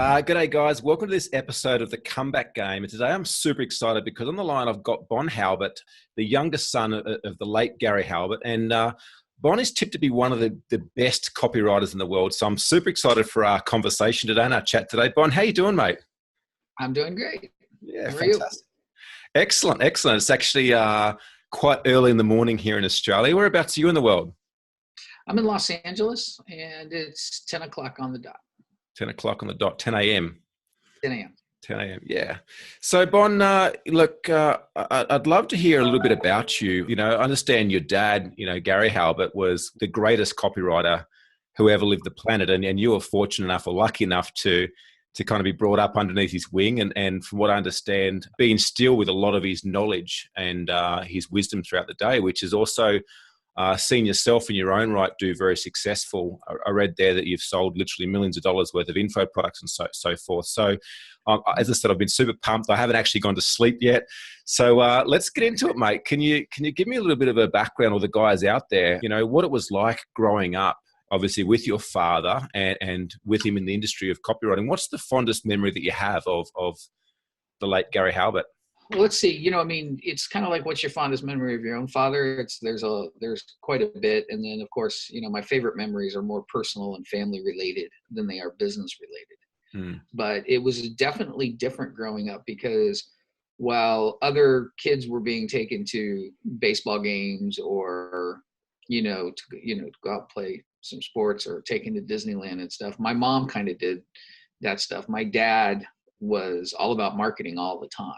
G'day guys, welcome to this episode of The Comeback Game. And today I'm super excited because on the line I've got Bon Halbert, the youngest son of the late Gary Halbert. And Bon is tipped to be one of the best copywriters in the world. So I'm super excited for our conversation today and our chat today. Bon, how you doing, mate? I'm doing great. Yeah, How are fantastic. Excellent. It's actually quite early in the morning here in Australia. Whereabouts are you in the world? I'm in Los Angeles and it's 10 o'clock on the dot. 10 o'clock on the dot, 10 a.m. 10 a.m. 10 a.m. Yeah. So, Bon, look, I'd love to hear a little bit about you. You know, I understand your dad, Gary Halbert, was the greatest copywriter who ever lived the planet. And you were fortunate enough or lucky enough to kind of be brought up underneath his wing. And from what I understand, be instilled with a lot of his knowledge and his wisdom throughout the day, which is also seen yourself in your own right do very successful. I read there that you've sold literally millions of dollars worth of info products and so forth. So as I said, I've been super pumped. I haven't actually gone to sleep yet. So let's get into it, mate. Can you give me a little bit of a background, or the guys out there, what it was like growing up, obviously with your father and with him in the industry of copywriting? What's the fondest memory that you have of the late Gary Halbert? Well, let's see. It's kind of like, what's your fondest memory of your own father? There's quite a bit. And then of course, my favorite memories are more personal and family related than they are business related. But it was definitely different growing up because while other kids were being taken to baseball games or, to go out and play some sports or taken to Disneyland and stuff, my mom kind of did that stuff. My dad was all about marketing all the time.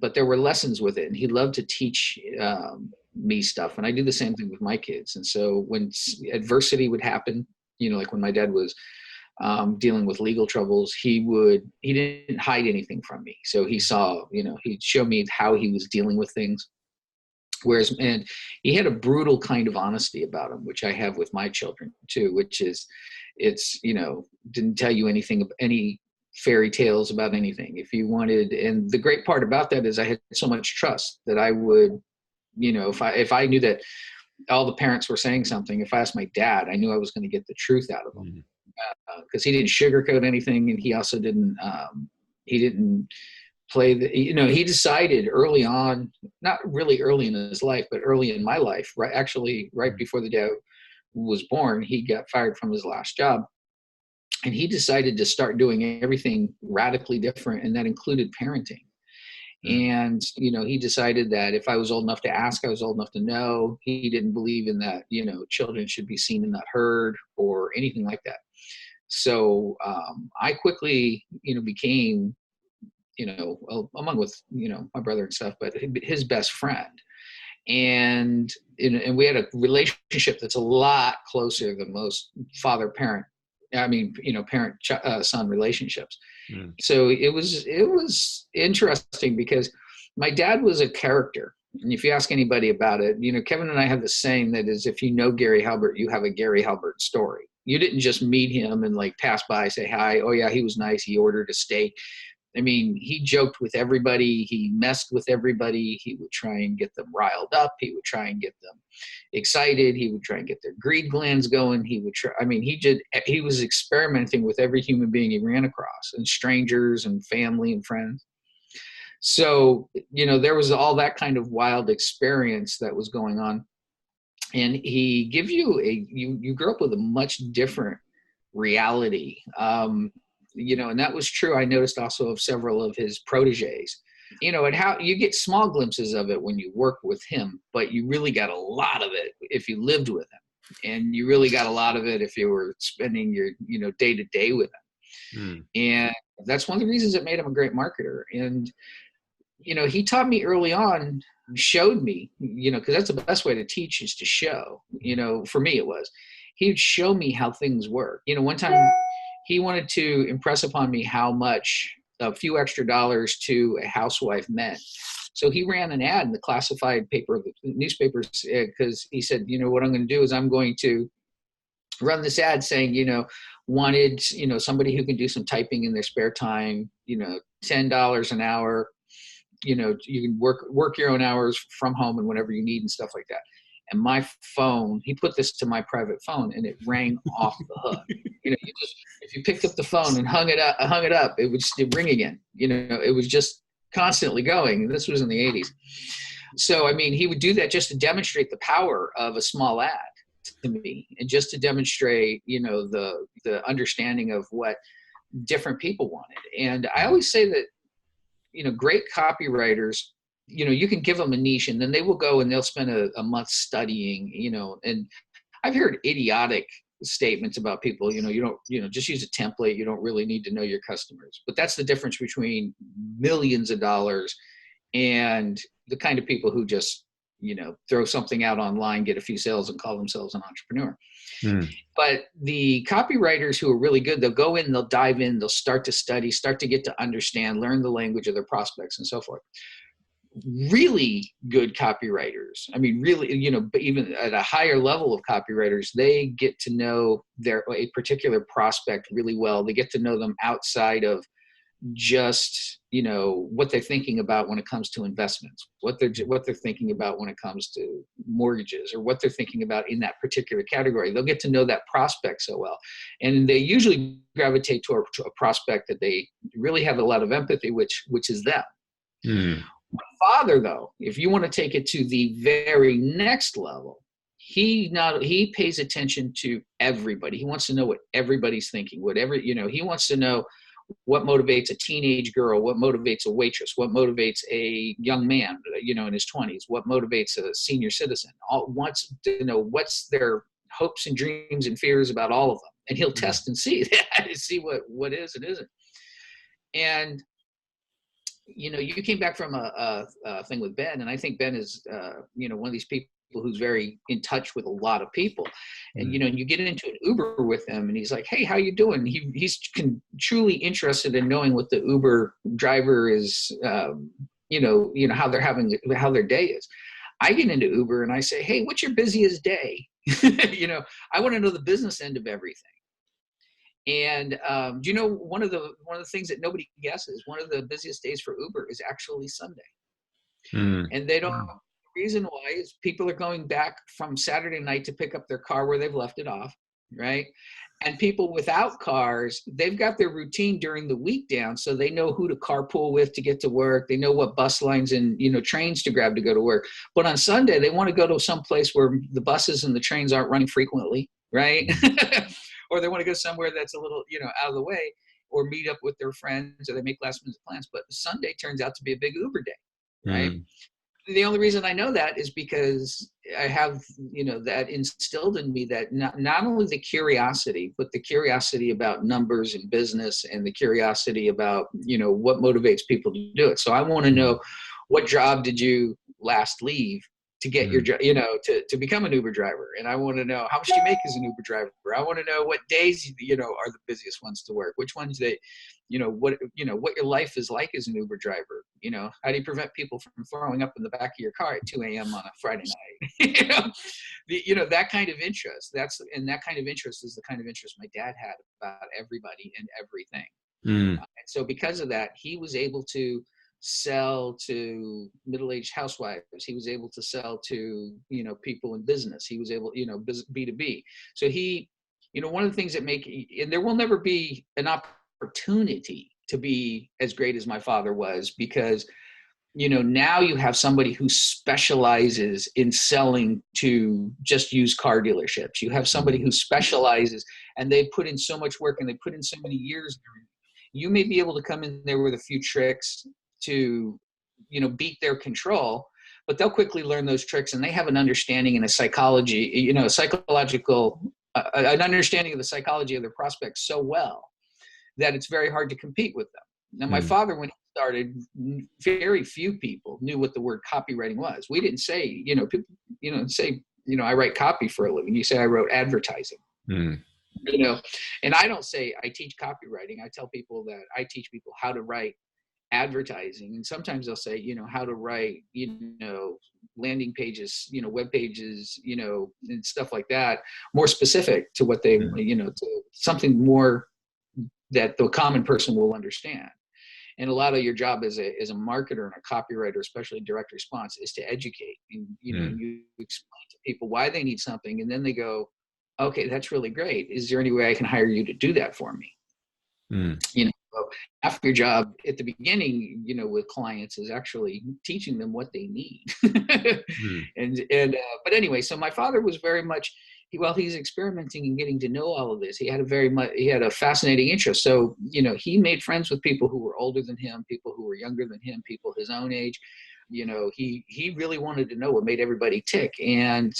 But there were lessons with it, and he loved to teach me stuff. And I do the same thing with my kids. And so when adversity would happen, like when my dad was dealing with legal troubles, he didn't hide anything from me. So he saw, he'd show me how he was dealing with things. And he had a brutal kind of honesty about him, which I have with my children too, which is, didn't tell you any fairy tales about anything. If you wanted, and the great part about that is I had so much trust that I would, if I knew that all the parents were saying something, if I asked my dad, I knew I was going to get the truth out of him, because he didn't sugarcoat anything, and he also didn't play he decided early on, not really early in his life, but early in my life, right before the day I was born, he got fired from his last job. And he decided to start doing everything radically different, and that included parenting. And, he decided that if I was old enough to ask, I was old enough to know. He didn't believe in that, children should be seen and not heard or anything like that. So I quickly, became, along with, my brother and stuff, but his best friend. And we had a relationship that's a lot closer than most father-parent, parent-son relationships. So it was interesting because my dad was a character. And if you ask anybody about it, Kevin and I have the saying that is, if you know Gary Halbert, you have a Gary Halbert story. You didn't just meet him and pass by, say hi. Oh yeah, he was nice. He ordered a steak. He joked with everybody. He messed with everybody. He would try and get them riled up. He would try and get them excited. He would try and get their greed glands going. He would try. He was experimenting with every human being he ran across, and strangers and family and friends. So, there was all that kind of wild experience that was going on. And he gives you you grew up with a much different reality. And that was true. I noticed also of several of his proteges, and how you get small glimpses of it when you work with him, but you really got a lot of it if you lived with him, and you really got a lot of it if you were spending your, day to day with him. And that's one of the reasons that made him a great marketer. And, he taught me early on, showed me, because that's the best way to teach, is to show, for me it was, he would show me how things work. One time, he wanted to impress upon me how much a few extra dollars to a housewife meant. So he ran an ad in the classified paper of the newspapers, because he said, what I'm going to do is I'm going to run this ad saying, wanted, somebody who can do some typing in their spare time, $10 an hour, you can work your own hours from home and whenever you need and stuff like that. and my phone, he put this to my private phone, and it rang off the hook. If you picked up the phone and hung it up, it would still ring again. It was just constantly going. This was in the 80s. So, I mean, he would do that just to demonstrate the power of a small ad to me, and just to demonstrate, the understanding of what different people wanted. And I always say that, great copywriters, you can give them a niche, and then they will go and they'll spend a month studying, and I've heard idiotic statements about people, you don't, just use a template. You don't really need to know your customers. But that's the difference between millions of dollars and the kind of people who just, throw something out online, get a few sales, and call themselves an entrepreneur. But the copywriters who are really good, they'll go in, they'll dive in, they'll start to study, start to get to understand, learn the language of their prospects and so forth. Really good copywriters, I mean, really, even at a higher level of copywriters, they get to know a particular prospect really well. They get to know them outside of just, what they're thinking about when it comes to investments, what they're thinking about when it comes to mortgages, or what they're thinking about in that particular category. They'll get to know that prospect so well. And they usually gravitate to a prospect that they really have a lot of empathy, which is them. My father, though, if you want to take it to the very next level, he pays attention to everybody. He wants to know what everybody's thinking, he wants to know what motivates a teenage girl, what motivates a waitress, what motivates a young man, in his 20s, what motivates a senior citizen. Wants to know what's their hopes and dreams and fears about all of them. And he'll test and see that, see what is and isn't. And, you came back from a thing with Ben, and I think Ben is, one of these people who's very in touch with a lot of people. And, you get into an Uber with him, and he's like, "Hey, how you doing?" He's truly interested in knowing what the Uber driver is, how their day is. I get into Uber and I say, "Hey, what's your busiest day?" I want to know the business end of everything. And one of the things that nobody guesses, one of the busiest days for Uber is actually Sunday. And they don't. The reason why is people are going back from Saturday night to pick up their car where they've left it off, right? And people without cars, they've got their routine during the week down, so they know who to carpool with to get to work. They know what bus lines and trains to grab to go to work. But on Sunday, they want to go to some place where the buses and the trains aren't running frequently, right? Or they want to go somewhere that's a little, out of the way, or meet up with their friends, or they make last minute plans. But Sunday turns out to be a big Uber day, right? The only reason I know that is because I have, that instilled in me that not only the curiosity, but the curiosity about numbers and business, and the curiosity about, what motivates people to do it. So I want to know, what job did you last leave to get your job, to become an Uber driver? And I want to know, how much do you make as an Uber driver? I want to know what days, are the busiest ones to work, which ones what your life is like as an Uber driver. How do you prevent people from throwing up in the back of your car at 2 a.m. on a Friday night? That kind of interest. That kind of interest is the kind of interest my dad had about everybody and everything. And so because of that, he was able to sell to middle-aged housewives. He was able to sell to, people in business. He was able, B2B. So he, one of the things that and there will never be an opportunity to be as great as my father was, because, now you have somebody who specializes in selling to just used car dealerships. You have somebody who specializes, and they put in so much work, and they put in so many years. You may be able to come in there with a few tricks to, beat their control, but they'll quickly learn those tricks, and they have an understanding and a psychology, an understanding of the psychology of their prospects so well that it's very hard to compete with them. Now, my father, when he started, very few people knew what the word copywriting was. We didn't say, people, say, I write copy for a living. You say I wrote advertising. And I don't say I teach copywriting. I tell people that I teach people how to write advertising. And sometimes they'll say, how to write, landing pages, web pages, and stuff like that, more specific to what they, to something more that the common person will understand. And a lot of your job as a marketer and a copywriter, especially direct response, is to educate. And, you explain to people why they need something. And then they go, okay, that's really great. Is there any way I can hire you to do that for me? So half your job at the beginning, with clients is actually teaching them what they need. But anyway, so my father was very much, while he's experimenting and getting to know all of this, he had a fascinating interest. So, he made friends with people who were older than him, people who were younger than him, people his own age. He really wanted to know what made everybody tick. And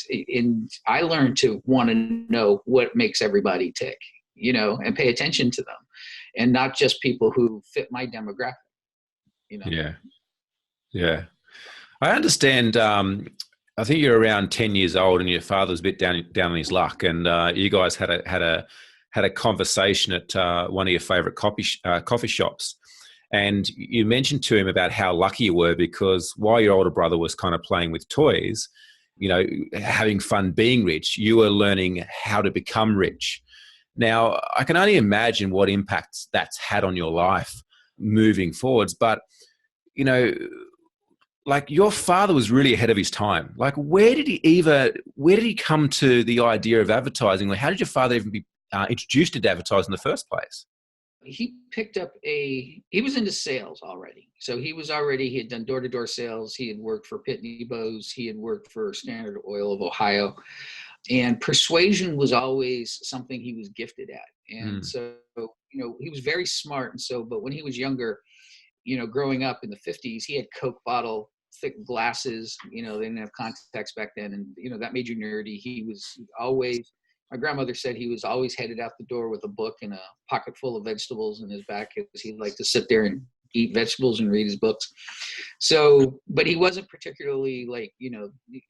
I learned to want to know what makes everybody tick, and pay attention to them, and not just people who fit my demographic, Yeah. I understand. I think you're around 10 years old, and your father's a bit down on his luck, and you guys had a conversation at one of your favorite coffee shops, and you mentioned to him about how lucky you were, because while your older brother was kind of playing with toys, having fun being rich, you were learning how to become rich. Now, I can only imagine what impacts that's had on your life moving forwards, but like, your father was really ahead of his time. Like, where did he come to the idea of advertising? Like, how did your father even be introduced into advertising in the first place? He picked up he was into sales already. So he had done door-to-door sales. He had worked for Pitney Bowes. He had worked for Standard Oil of Ohio. And persuasion was always something he was gifted at. And so, he was very smart. And so, but when he was younger, growing up in the 50s, he had Coke bottle, thick glasses, they didn't have contacts back then. And, that made you nerdy. My grandmother said he was always headed out the door with a book and a pocket full of vegetables in his back, because he liked to sit there and eat vegetables and read his books. So, but he wasn't particularly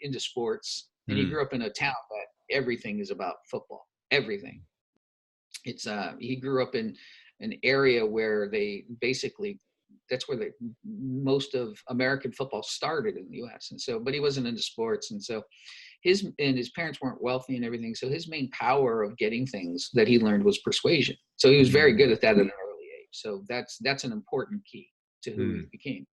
into sports. And he grew up in a town that everything is about football, everything. He grew up in an area where that's where most of American football started in the U.S. And so, but he wasn't into sports. And so his parents weren't wealthy and everything. So his main power of getting things that he learned was persuasion. So he was very good at that at an early age. So that's an important key to who he became.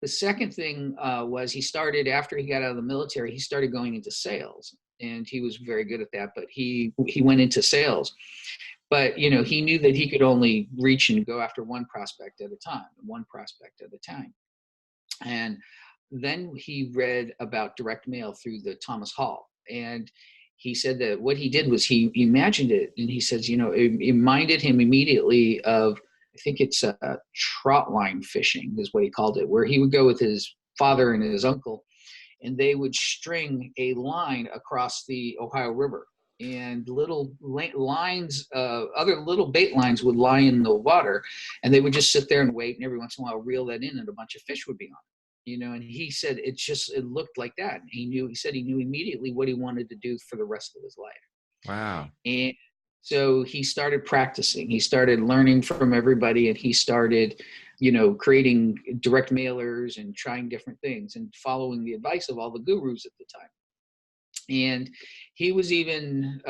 The second thing was he started, after he got out of the military, he started going into sales, and he was very good at that, but he went into sales. But, he knew that he could only reach and go after one prospect at a time. And then he read about direct mail through the Thomas Hall. And he said that what he did was he imagined it. And he says, it reminded him immediately of, I think it's trot line fishing is what he called it, where he would go with his father and his uncle, and they would string a line across the Ohio River. And little lines, other little bait lines would lie in the water, and they would just sit there and wait, and every once in a while reel that in, and a bunch of fish would be on it. And he said it looked like that. And he said he knew immediately what he wanted to do for the rest of his life. Wow. And so he started practicing. He started learning from everybody, and he started, creating direct mailers and trying different things and following the advice of all the gurus at the time. And he was even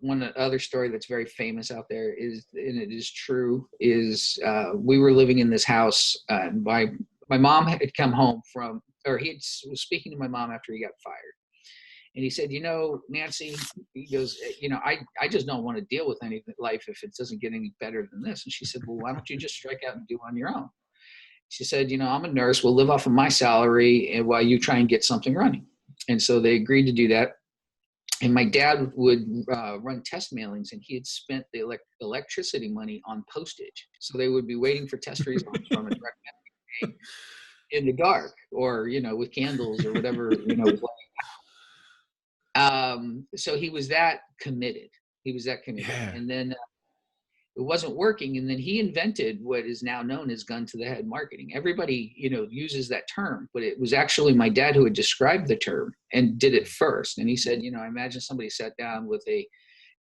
one other story that's very famous out there is, and it is true, is we were living in this house. My mom had come home was speaking to my mom after he got fired. And he said, Nancy, he goes, I just don't want to deal with any life if it doesn't get any better than this. And she said, well, why don't you just strike out and do on your own? She said, I'm a nurse. We'll live off of my salary and while you try and get something running. And so they agreed to do that. And my dad would run test mailings, and he had spent the electricity money on postage. So they would be waiting for test results from a direct mailing in the dark, or, with candles or whatever, so he was that committed. Yeah. And then it wasn't working. And then he invented what is now known as gun to the head marketing. Everybody, uses that term, but it was actually my dad who had described the term and did it first. And he said, I imagine somebody sat down with a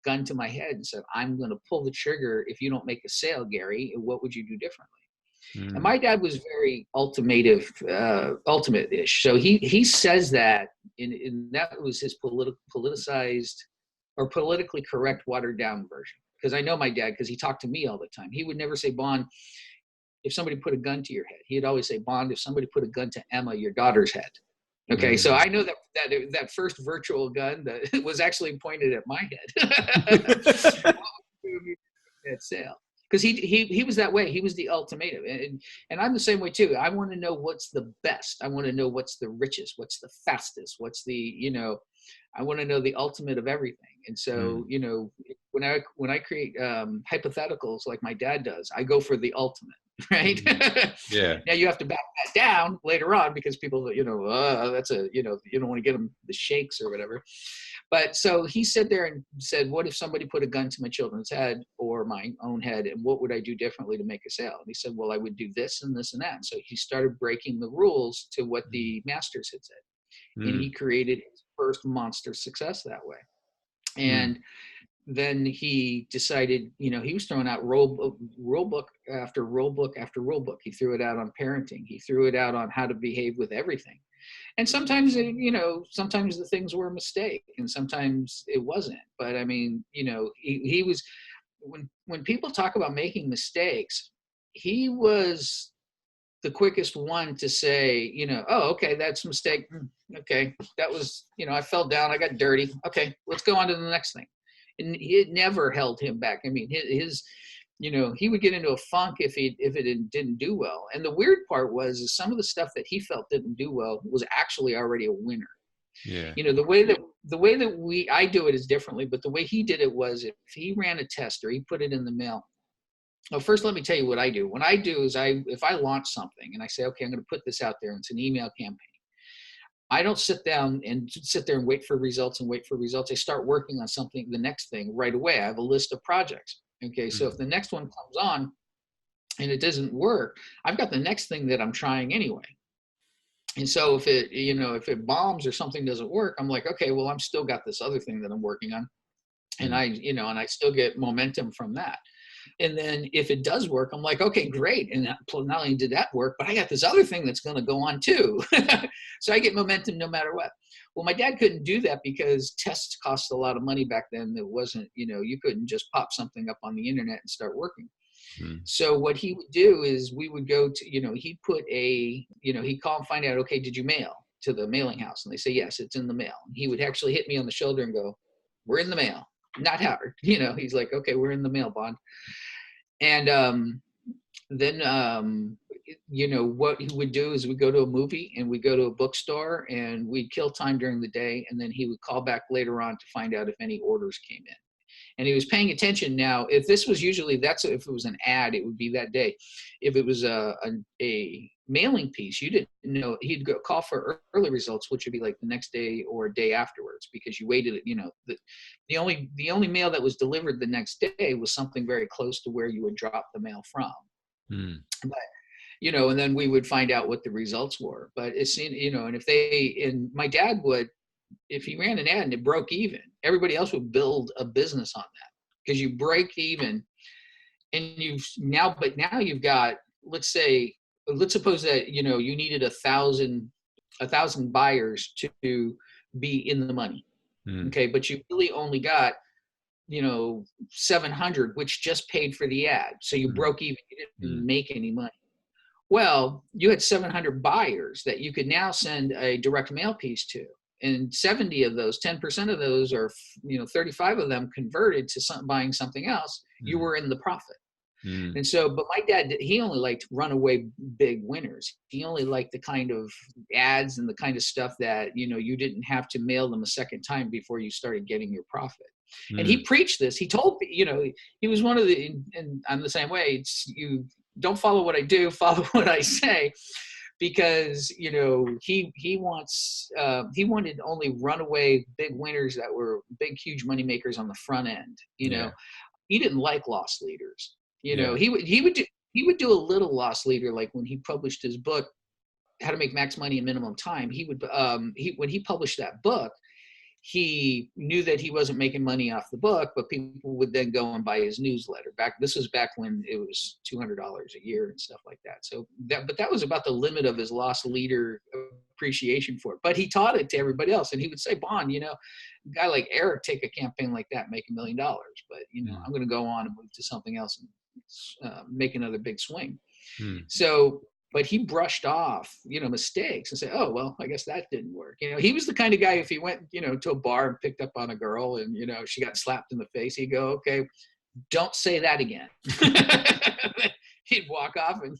gun to my head and said, I'm going to pull the trigger if you don't make a sale, Gary. What would you do differently? And my dad was very ultimate-ish. So he says that in that was his politicized or politically correct, watered down version. Because I know my dad, because he talked to me all the time. He would never say, Bon, if somebody put a gun to your head. He'd always say, Bond, if somebody put a gun to Emma, your daughter's head. Okay, so I know that first virtual gun that was actually pointed at my head at sale, because he was that way. He was the ultimatum, and I'm the same way too. I want to know what's the best. I want to know what's the richest, what's the fastest, what's the I want to know the ultimate of everything. And so when I create hypotheticals like my dad does, I go for the ultimate. Right. Yeah. Now you have to back that down later on because people, that's you don't want to get them the shakes or whatever. But so he sat there and said, what if somebody put a gun to my children's head or my own head? And what would I do differently to make a sale? And he said, well, I would do this and this and that. And so he started breaking the rules to what the masters had said. And he created his first monster success that way. And then he decided, he was throwing out rule book after rule book after rule book. He threw it out on parenting. He threw it out on how to behave with everything. And sometimes, sometimes the things were a mistake and sometimes it wasn't. But I mean, he was, when people talk about making mistakes, he was the quickest one to say, oh, okay, that's a mistake. Okay, that was, I fell down, I got dirty. Okay, let's go on to the next thing. And it never held him back. I mean, his he would get into a funk if it didn't do well. And the weird part is some of the stuff that he felt didn't do well was actually already a winner. Yeah. The way that I do it is differently, but the way he did it was if he ran a test or he put it in the mail. Well, first, let me tell you what I do. What I do is if I launch something and I say, okay, I'm going to put this out there, and it's an email campaign. I don't sit there and wait for results. I start working on something, the next thing right away. I have a list of projects. Okay. So if the next one comes on and it doesn't work, I've got the next thing that I'm trying anyway. And so if it bombs or something doesn't work, I'm like, okay, well, I'm still got this other thing that I'm working on. And I still get momentum from that. And then if it does work, I'm like, okay, great. And not only did that work, but I got this other thing that's going to go on too. So I get momentum no matter what. Well, my dad couldn't do that because tests cost a lot of money back then. It wasn't, you couldn't just pop something up on the internet and start working. So what he would do is we would go to, he'd put he'd call and find out, okay, did you mail to the mailing house? And they say, yes, it's in the mail. And he would actually hit me on the shoulder and go, we're in the mail. Not Howard. He's like, okay, we're in the mail, Bond. And then what he would do is we go to a movie and we go to a bookstore and we'd kill time during the day. And then he would call back later on to find out if any orders came in. And he was paying attention. Now, if this was if it was an ad, it would be that day. If it was a mailing piece, you didn't know. He'd go call for early results, which would be like the next day or a day afterwards, because you waited. The only mail that was delivered the next day was something very close to where you would drop the mail from. But and then we would find out what the results were. But it's and my dad would. If he ran an ad and it broke even, everybody else would build a business on that, because you break even and now you've got, let's suppose that, you needed 1,000 buyers to be in the money. Okay. But you really only got, 700, which just paid for the ad. So you broke even, you didn't make any money. Well, you had 700 buyers that you could now send a direct mail piece to. And 70 of those, 10% of those, or 35 of them converted to buying something else. You were in the profit. And so, but my dad, he only liked runaway big winners. He only liked the kind of ads and the kind of stuff that, you didn't have to mail them a second time before you started getting your profit. And he preached this. He told, he was one of and I'm the same way. It's, you don't follow what I do, follow what I say. Because he wanted only runaway big winners that were big, huge money makers on the front end. He didn't like loss leaders. He would do a little loss leader, like when he published his book, How to Make Max Money in Minimum Time. He would when he published that book, he knew that he wasn't making money off the book, but people would then go and buy his newsletter. This was back when it was $200 a year and stuff like that. So that was about the limit of his loss leader appreciation for it. But he taught it to everybody else, and he would say, Bond, a guy like Eric take a campaign like that, make $1 million, but I'm going to go on and move to something else and make another big swing. Mm. So, but he brushed off, mistakes and said, oh, well, I guess that didn't work. He was the kind of guy, if he went, to a bar and picked up on a girl and, she got slapped in the face, he'd go, okay, don't say that again. He'd walk off and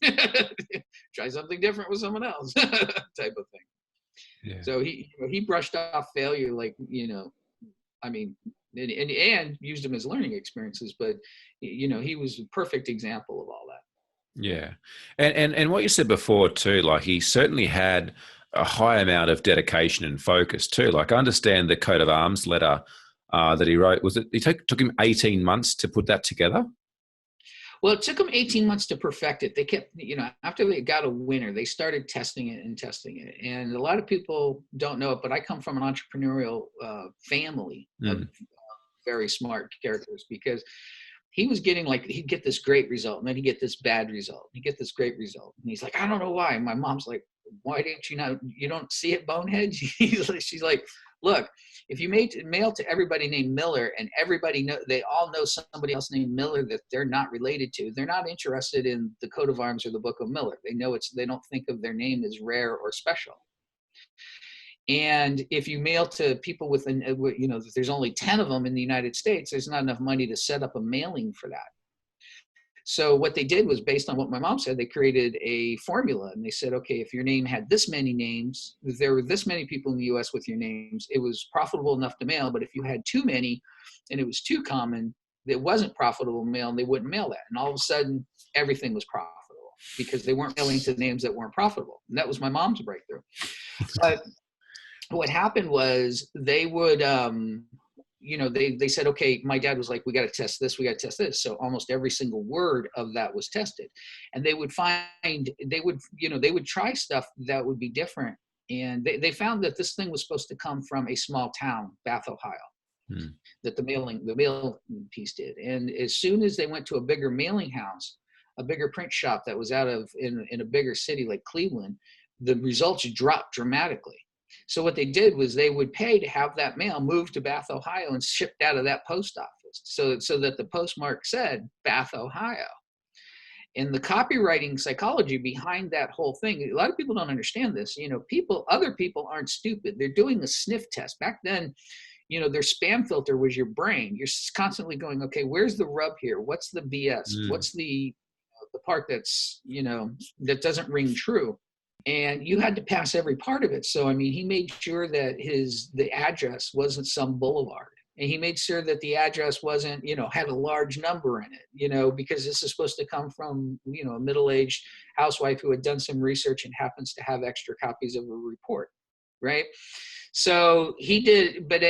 try something different with someone else type of thing. Yeah. So he brushed off failure, like, and used them as learning experiences, but he was a perfect example of all that. Yeah. And what you said before too, like he certainly had a high amount of dedication and focus too. Like I understand the coat of arms letter that he wrote, took him 18 months to put that together? Well, it took them 18 months to perfect it. They kept, after they got a winner, they started testing it. And a lot of people don't know it, but I come from an entrepreneurial family of very smart characters, because he was getting, like, he'd get this great result and then he'd get this bad result. He'd get this great result. And he's like, I don't know why. And my mom's like, why didn't you don't see it, bonehead? She's like, look, if you mail to everybody named Miller and they all know somebody else named Miller that they're not related to, they're not interested in the coat of arms or the book of Miller. They don't think of their name as rare or special. And if you mail to people there's only 10 of them in the United States, there's not enough money to set up a mailing for that. So what they did was, based on what my mom said, they created a formula, and they said, okay, if your name had this many names, if there were this many people in the US with your names, it was profitable enough to mail. But if you had too many and it was too common, it wasn't profitable to mail, and they wouldn't mail that. And all of a sudden, everything was profitable because they weren't mailing to names that weren't profitable. And that was my mom's breakthrough. But what happened was they would, they said, okay, my dad was like, we got to test this. We got to test this. So almost every single word of that was tested, and they would try stuff that would be different. And they found that this thing was supposed to come from a small town, Bath, Ohio, that the mail piece did. And as soon as they went to a bigger mailing house, a bigger print shop that was in a bigger city like Cleveland, the results dropped dramatically. So what they did was they would pay to have that mail moved to Bath, Ohio, and shipped out of that post office, so that the postmark said Bath, Ohio. And the copywriting psychology behind that whole thing, a lot of people don't understand this. Other people aren't stupid. They're doing a sniff test. Back then, their spam filter was your brain. You're constantly going, okay, where's the rub here? What's the BS? What's the part that's, that doesn't ring true? And you had to pass every part of it. So, he made sure that the address wasn't some boulevard. And he made sure that the address wasn't, had a large number in it, because this is supposed to come from, a middle-aged housewife who had done some research and happens to have extra copies of a report, right? So he did, but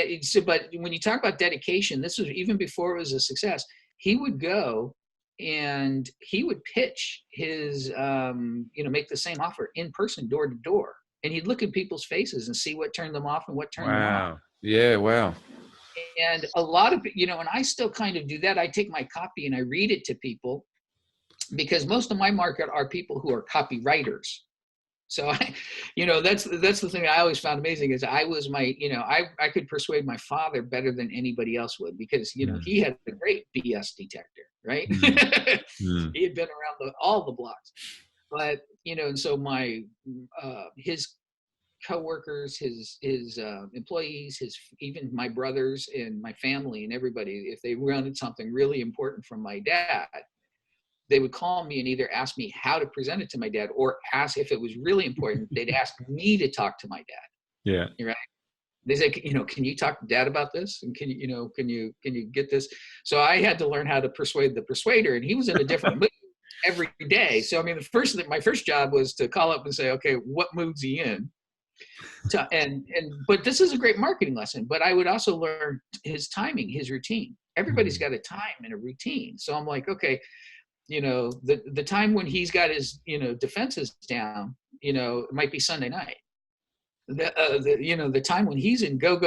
when you talk about dedication, this was even before it was a success. He would go and he would pitch his, make the same offer in person, door to door. And he'd look at people's faces and see what turned them off and what turned them on. Yeah, wow. And a lot of, and I still kind of do that. I take my copy and I read it to people, because most of my market are people who are copywriters. So that's the thing I always found amazing is I could persuade my father better than anybody else would, because, he had a great BS detector, right? He had been around all the blocks, but, and so his coworkers, his employees, even my brothers and my family and everybody, if they wanted something really important from my dad, they would call me and either ask me how to present it to my dad, or ask if it was really important. They'd ask me to talk to my dad. Yeah. Right. They say, can you talk to dad about this? And can you get this? So I had to learn how to persuade the persuader, and he was in a different mood every day. So, my first job was to call up and say, okay, what mood's he in? But this is a great marketing lesson, but I would also learn his timing, his routine. Everybody's got a time and a routine. So I'm like, okay, the time when he's got his, defenses down, it might be Sunday night. The time when he's in go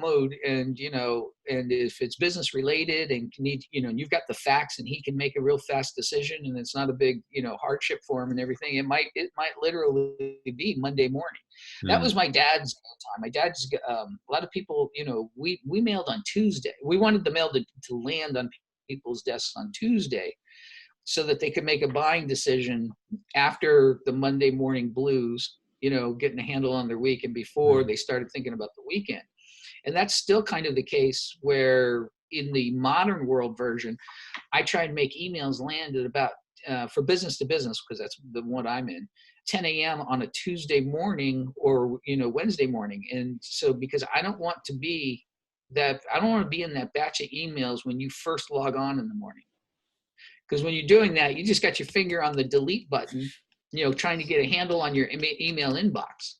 mode, and, and if it's business related and you've got the facts and he can make a real fast decision and it's not a big, hardship for him and everything, it might literally be Monday morning. That was my dad's time. My dad's, a lot of people, we mailed on Tuesday. We wanted the mail to land on people's desks on Tuesday. so that they could make a buying decision after the Monday morning blues, getting a handle on their week and before they started thinking about the weekend. And that's still kind of the case where in the modern world version, I try and make emails land at about, for business to business, because that's the one I'm in, 10 a.m. on a Tuesday morning or, Wednesday morning. And so, because I don't want to be in that batch of emails when you first log on in the morning. Because when you're doing that, you just got your finger on the delete button, trying to get a handle on your email inbox.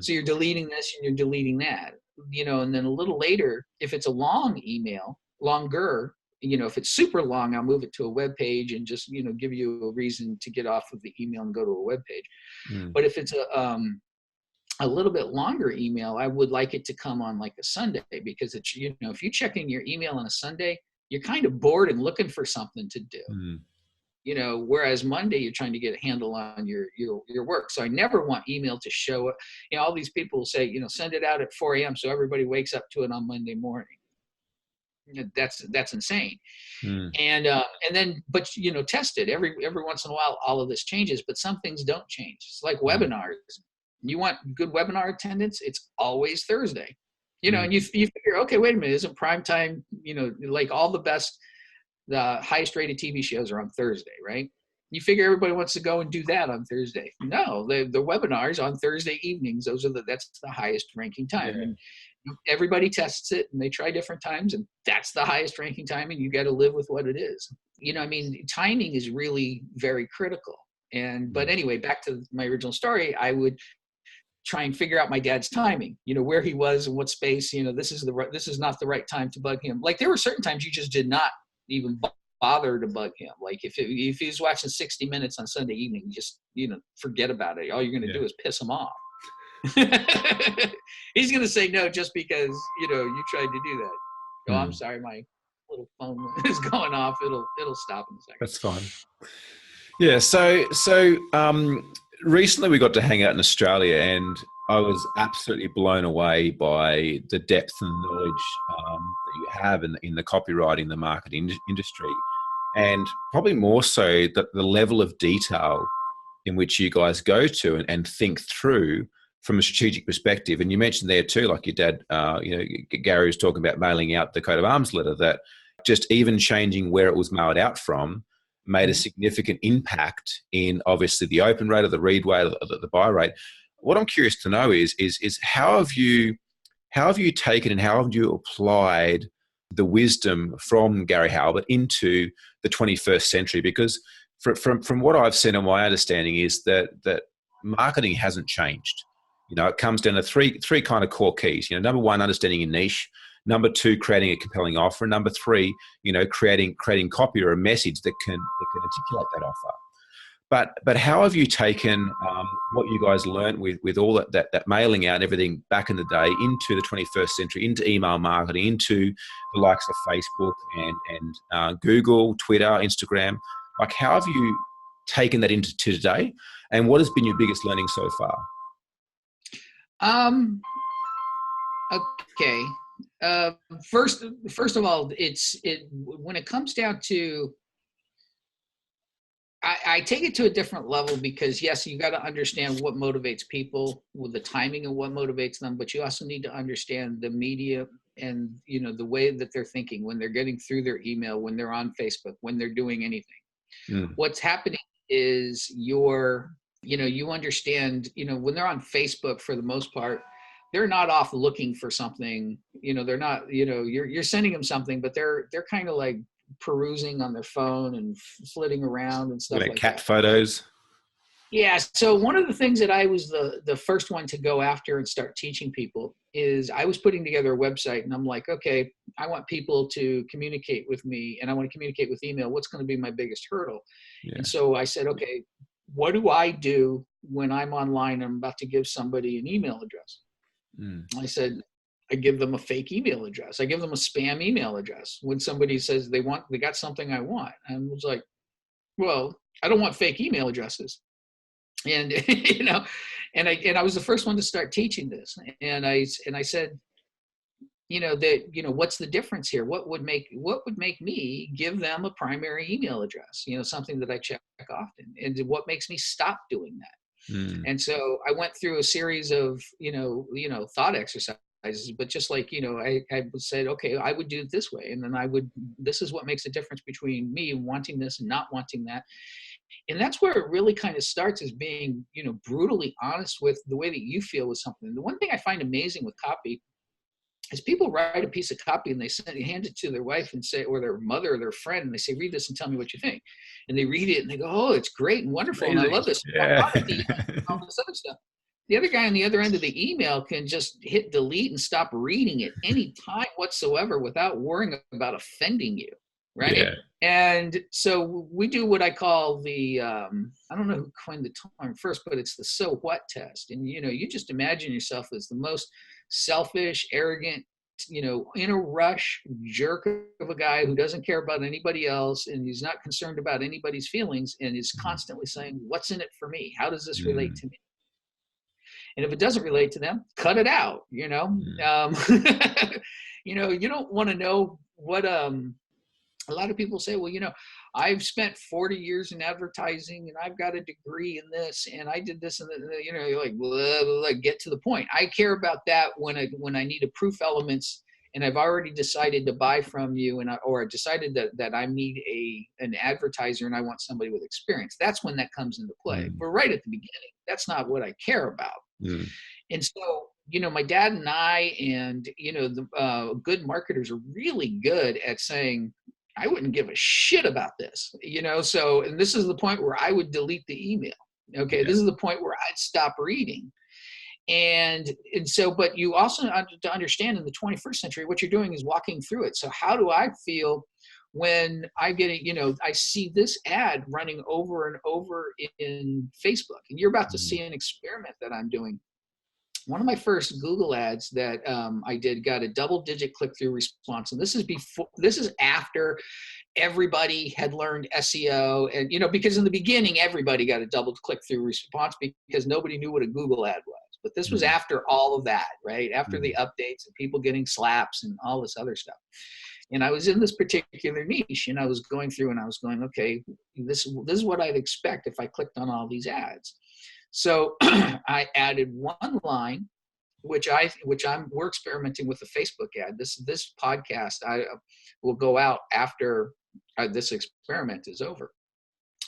So you're deleting this and you're deleting that, and then a little later, if it's a long email, longer, if it's super long, I'll move it to a web page and just, give you a reason to get off of the email and go to a web page. But if it's a little bit longer email, I would like it to come on like a Sunday, because it's, if you check in your email on a Sunday, you're kind of bored and looking for something to do. Whereas Monday you're trying to get a handle on your work. So I never want email to show up. All these people say, send it out at 4 a.m. so everybody wakes up to it on Monday morning. That's insane. And then, but test it every once in a while. All of this changes, but some things don't change. It's like webinars. You want good webinar attendance? It's always Thursday. And you figure, okay, wait a minute, isn't prime time? Like all the highest rated TV shows are on Thursday, right? You figure everybody wants to go and do that on Thursday. No, the webinars on Thursday evenings, that's the highest ranking time. Yeah. And everybody tests it and they try different times, and that's the highest ranking time, and you got to live with what it is. Timing is really very critical. But anyway, back to my original story, I would try and figure out my dad's timing, where he was and what space, this is not the right time to bug him. Like there were certain times you just did not even bother to bug him. Like if he's watching 60 Minutes on Sunday evening, just, forget about it. All you're going to do is piss him off. He's going to say no just because, you tried to do that. Oh, I'm sorry, my little phone is going off. It'll stop in a second. That's fine. Yeah. So recently we got to hang out in Australia, and I was absolutely blown away by the depth and knowledge that you have in the copywriting, the marketing industry, and probably more so the level of detail in which you guys go to and think through from a strategic perspective. And you mentioned there too, like your dad, Gary was talking about mailing out the coat of arms letter, that just even changing where it was mailed out from made a significant impact in obviously the open rate, or the read rate, or the buy rate. What I'm curious to know is how have you taken and how have you applied the wisdom from Gary Halbert into the 21st century? Because from what I've seen and my understanding is that marketing hasn't changed. It comes down to three kind of core keys. Number one, understanding your niche. Number two, creating a compelling offer. And number three, creating copy or a message that can articulate that offer. But how have you taken what you guys learned with all that mailing out and everything back in the day into the 21st century, into email marketing, into the likes of Facebook and Google, Twitter, Instagram? Like, how have you taken that into today? And what has been your biggest learning so far? Okay. First of all, when it comes down to, I take it to a different level, because yes, you got to understand what motivates people, with the timing of what motivates them, but you also need to understand the media and, the way that they're thinking when they're getting through their email, when they're on Facebook, when they're doing anything. What's happening is you understand, when they're on Facebook, for the most part, they're not off looking for something, they're not, you're sending them something, but they're kind of like perusing on their phone and flitting around and stuff like cat that. Photos. Yeah. So one of the things that I was the first one to go after and start teaching people is, I was putting together a website, and I'm like, okay, I want people to communicate with me, and I want to communicate with email. What's going to be my biggest hurdle? Yeah. And so I said, okay, what do I do when I'm online and I'm about to give somebody an email address? I said, I give them a fake email address. I give them a spam email address. When somebody says they got something I want, and I was like, well, I don't want fake email addresses. And, and I was the first one to start teaching this. And I said, that, what's the difference here? What would make me give them a primary email address, something that I check often, and what makes me stop doing that? And so I went through a series of, thought exercises, but just like, I said, okay, I would do it this way. And then this is what makes a difference between me wanting this and not wanting that. And that's where it really kind of starts, is being, brutally honest with the way that you feel with something. The one thing I find amazing with copy is people write a piece of copy and they hand it to their wife and say, or their mother or their friend, and they say, read this and tell me what you think. And they read it and they go, oh, it's great and wonderful. And I love this. Yeah. All this other stuff. The other guy on the other end of the email can just hit delete and stop reading it any time whatsoever without worrying about offending you. Right. Yeah. And so we do what I call the, I don't know who coined the term first, but it's the so what test. And, you just imagine yourself as the most selfish, arrogant, in a rush jerk of a guy who doesn't care about anybody else, and he's not concerned about anybody's feelings, and is constantly saying, what's in it for me? How does this relate to me? And if it doesn't relate to them, cut it out, you don't want to know what, a lot of people say, well, I've spent 40 years in advertising and I've got a degree in this and I did this and that, you're like, blah, blah, blah, get to the point. I care about that when I need a proof elements and I've already decided to buy from you, or I decided that I need an advertiser and I want somebody with experience. That's when that comes into play. But right at the beginning, that's not what I care about. And so, my dad and I and, the good marketers are really good at saying, I wouldn't give a shit about this, so, and this is the point where I would delete the email. Okay. Yeah. This is the point where I'd stop reading. And so, but you also have to understand in the 21st century, what you're doing is walking through it. So how do I feel when I get I see this ad running over and over in Facebook, and you're about to see an experiment that I'm doing. One of my first Google ads that I did got a double-digit click-through response, and this is after everybody had learned SEO, and because in the beginning everybody got a double click-through response because nobody knew what a Google ad was. But this was after all of that, right? After the updates and people getting slaps and all this other stuff. And I was in this particular niche, and I was going through and I was going, okay, this is what I'd expect if I clicked on all these ads. So I added one line, we're experimenting with the Facebook ad. This podcast will go out after this experiment is over.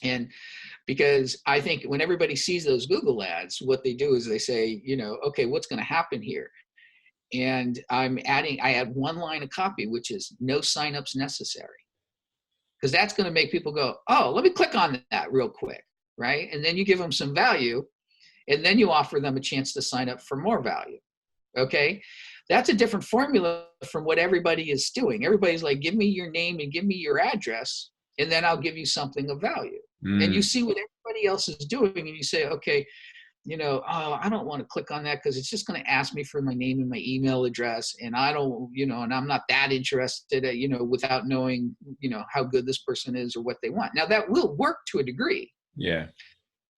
And because I think when everybody sees those Google ads, what they do is they say, okay, what's going to happen here? And I add one line of copy, which is no signups necessary. Because that's going to make people go, oh, let me click on that real quick, right? And then you give them some value, and then you offer them a chance to sign up for more value, okay? That's a different formula from what everybody is doing. Everybody's like, give me your name and give me your address, and then I'll give you something of value. And you see what everybody else is doing, and you say, okay, oh, I don't want to click on that because it's just going to ask me for my name and my email address. And I don't, and I'm not that interested, without knowing, how good this person is or what they want. Now that will work to a degree. Yeah.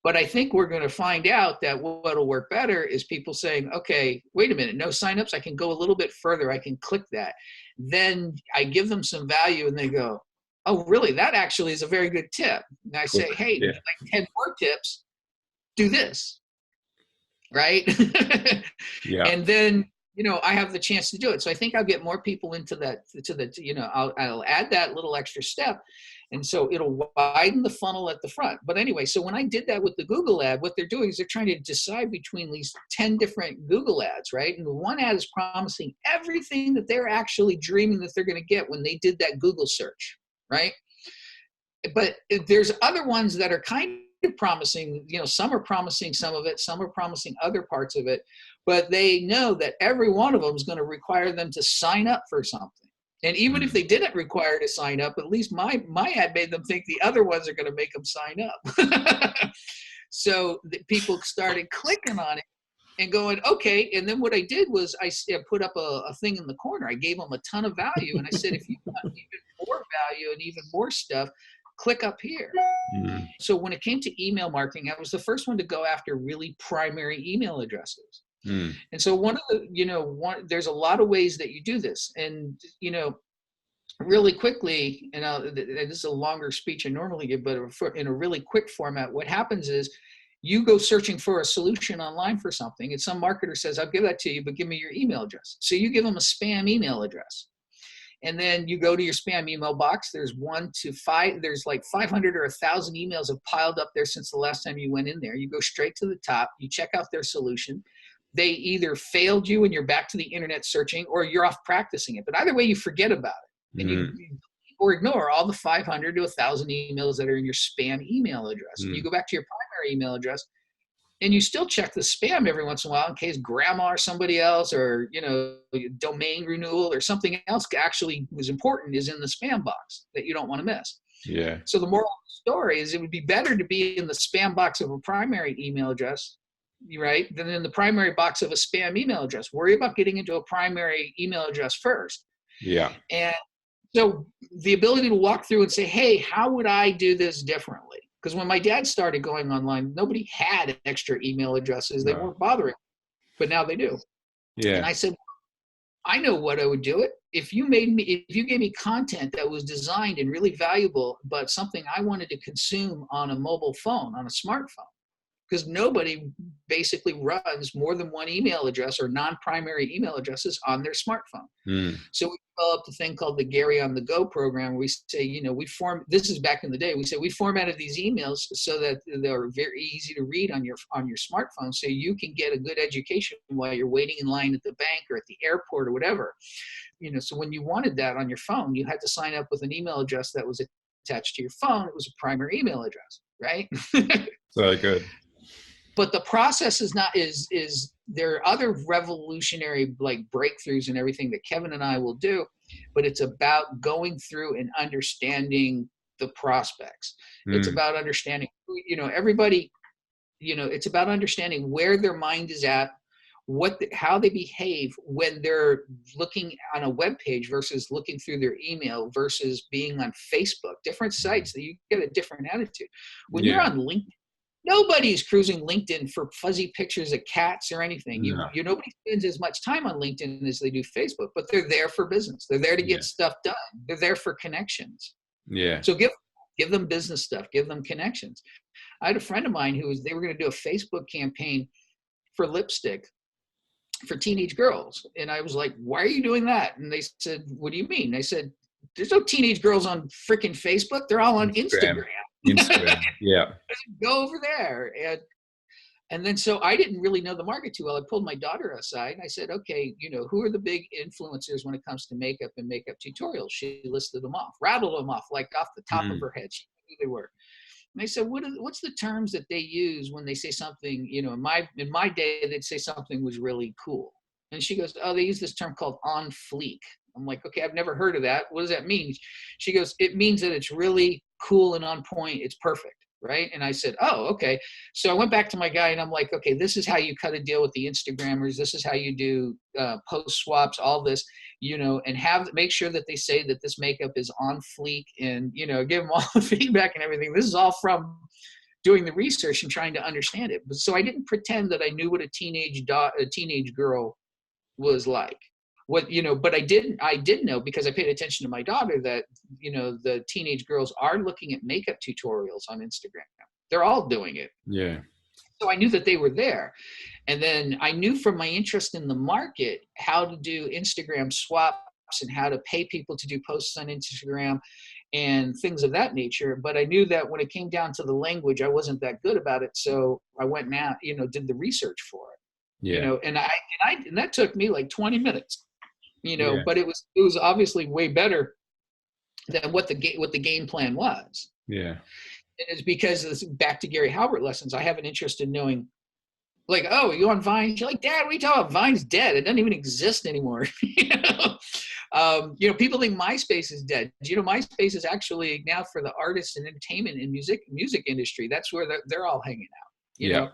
But I think we're going to find out that what'll work better is people saying, okay, wait a minute, no signups. I can go a little bit further. I can click that. Then I give them some value and they go, oh, really? That actually is a very good tip. And I say, hey, yeah, like 10 more tips, do this. Right. Yeah. And then, I have the chance to do it. So I think I'll get more people into that, I'll add that little extra step. And so it'll widen the funnel at the front. But anyway, so when I did that with the Google ad, what they're doing is they're trying to decide between these 10 different Google ads, right? And the one ad is promising everything that they're actually dreaming that they're going to get when they did that Google search, right? But there's other ones that are kind of promising, some are promising some of it, some are promising other parts of it, but they know that every one of them is going to require them to sign up for something. And even if they didn't require to sign up, at least my ad made them think the other ones are going to make them sign up. So the people started clicking on it and going, okay. And then what I did was I put up a thing in the corner. I gave them a ton of value. And I said, if you want even more value and even more stuff, click up here. Mm-hmm. So when it came to email marketing, I was the first one to go after really primary email addresses. And so one of the, there's a lot of ways that you do this. And, really quickly, and this is a longer speech I normally give, but in a really quick format, what happens is you go searching for a solution online for something, and some marketer says, I'll give that to you, but give me your email address. So you give them a spam email address. And then you go to your spam email box. There's 1 to 5, there's like 500 or 1,000 emails have piled up there since the last time you went in there. You go straight to the top, you check out their solution. They either failed you and you're back to the internet searching, or you're off practicing it. But either way, you forget about it. And you or ignore all the 500 to 1,000 emails that are in your spam email address. And you go back to your primary email address, and you still check the spam every once in a while in case grandma or somebody else, or domain renewal or something else actually was important is in the spam box that you don't want to miss. Yeah. So the moral of the story is it would be better to be in the spam box of a primary email address, right, than in the primary box of a spam email address. Worry about getting into a primary email address first. Yeah. And so the ability to walk through and say, hey, how would I do this differently? Because when my dad started going online, nobody had extra email addresses. They weren't bothering, but now they do. Yeah. And I said, I know what I would do it. If you gave me content that was designed and really valuable, but something I wanted to consume on a mobile phone, on a smartphone, because nobody basically runs more than one email address or non-primary email addresses on their smartphone. So we developed a thing called the Gary on the Go program. We say, this is back in the day, we say we formatted these emails so that they're very easy to read on your smartphone, so you can get a good education while you're waiting in line at the bank or at the airport or whatever. So when you wanted that on your phone, you had to sign up with an email address that was attached to your phone. It was a primary email address, right? So good. But the process is there are other revolutionary like breakthroughs and everything that Kevin and I will do, but it's about going through and understanding the prospects. It's about understanding, everybody, it's about understanding where their mind is at, how they behave when they're looking on a web page versus looking through their email versus being on Facebook, different sites that you get a different attitude. When you're on LinkedIn, nobody's cruising LinkedIn for fuzzy pictures of cats or anything. Nobody spends as much time on LinkedIn as they do Facebook, but they're there for business. They're there to get stuff done. They're there for connections. Yeah. So give them business stuff, give them connections. I had a friend of mine they were going to do a Facebook campaign for lipstick for teenage girls. And I was like, why are you doing that? And they said, what do you mean? I said, there's no teenage girls on freaking Facebook. They're all on Instagram. Yeah. Go over there. And then so I didn't really know the market too well. I pulled my daughter aside and I said, okay, who are the big influencers when it comes to makeup and makeup tutorials? She listed them off, rattled them off like off the top of her head. She knew who they were. And I said, what's the terms that they use when they say something, in my day, they'd say something was really cool. And she goes, oh, they use this term called on fleek. I'm like, okay, I've never heard of that. What does that mean? She goes, it means that it's really cool and on point. It's perfect. Right. And I said, oh, okay. So I went back to my guy and I'm like, okay, this is how you cut a deal with the Instagrammers. This is how you do post swaps, all this, and make sure that they say that this makeup is on fleek and, give them all the feedback and everything. This is all from doing the research and trying to understand it. So I didn't pretend that I knew what a teenage girl was like. But I did know, because I paid attention to my daughter, that, the teenage girls are looking at makeup tutorials on Instagram. They're all doing it. Yeah. So I knew that they were there. And then I knew from my interest in the market how to do Instagram swaps and how to pay people to do posts on Instagram and things of that nature. But I knew that when it came down to the language, I wasn't that good about it. So I went now, did the research for it. Yeah. And that took me like 20 minutes. But it was obviously way better than what the game plan was. Yeah. And it's because back to Gary Halbert lessons, I have an interest in knowing, like, oh, you on Vine? You're like, Dad, what are you talking about? Vine's dead. It doesn't even exist anymore. People think MySpace is dead. MySpace is actually now for the artists and entertainment and music industry. That's where they're all hanging out. You know.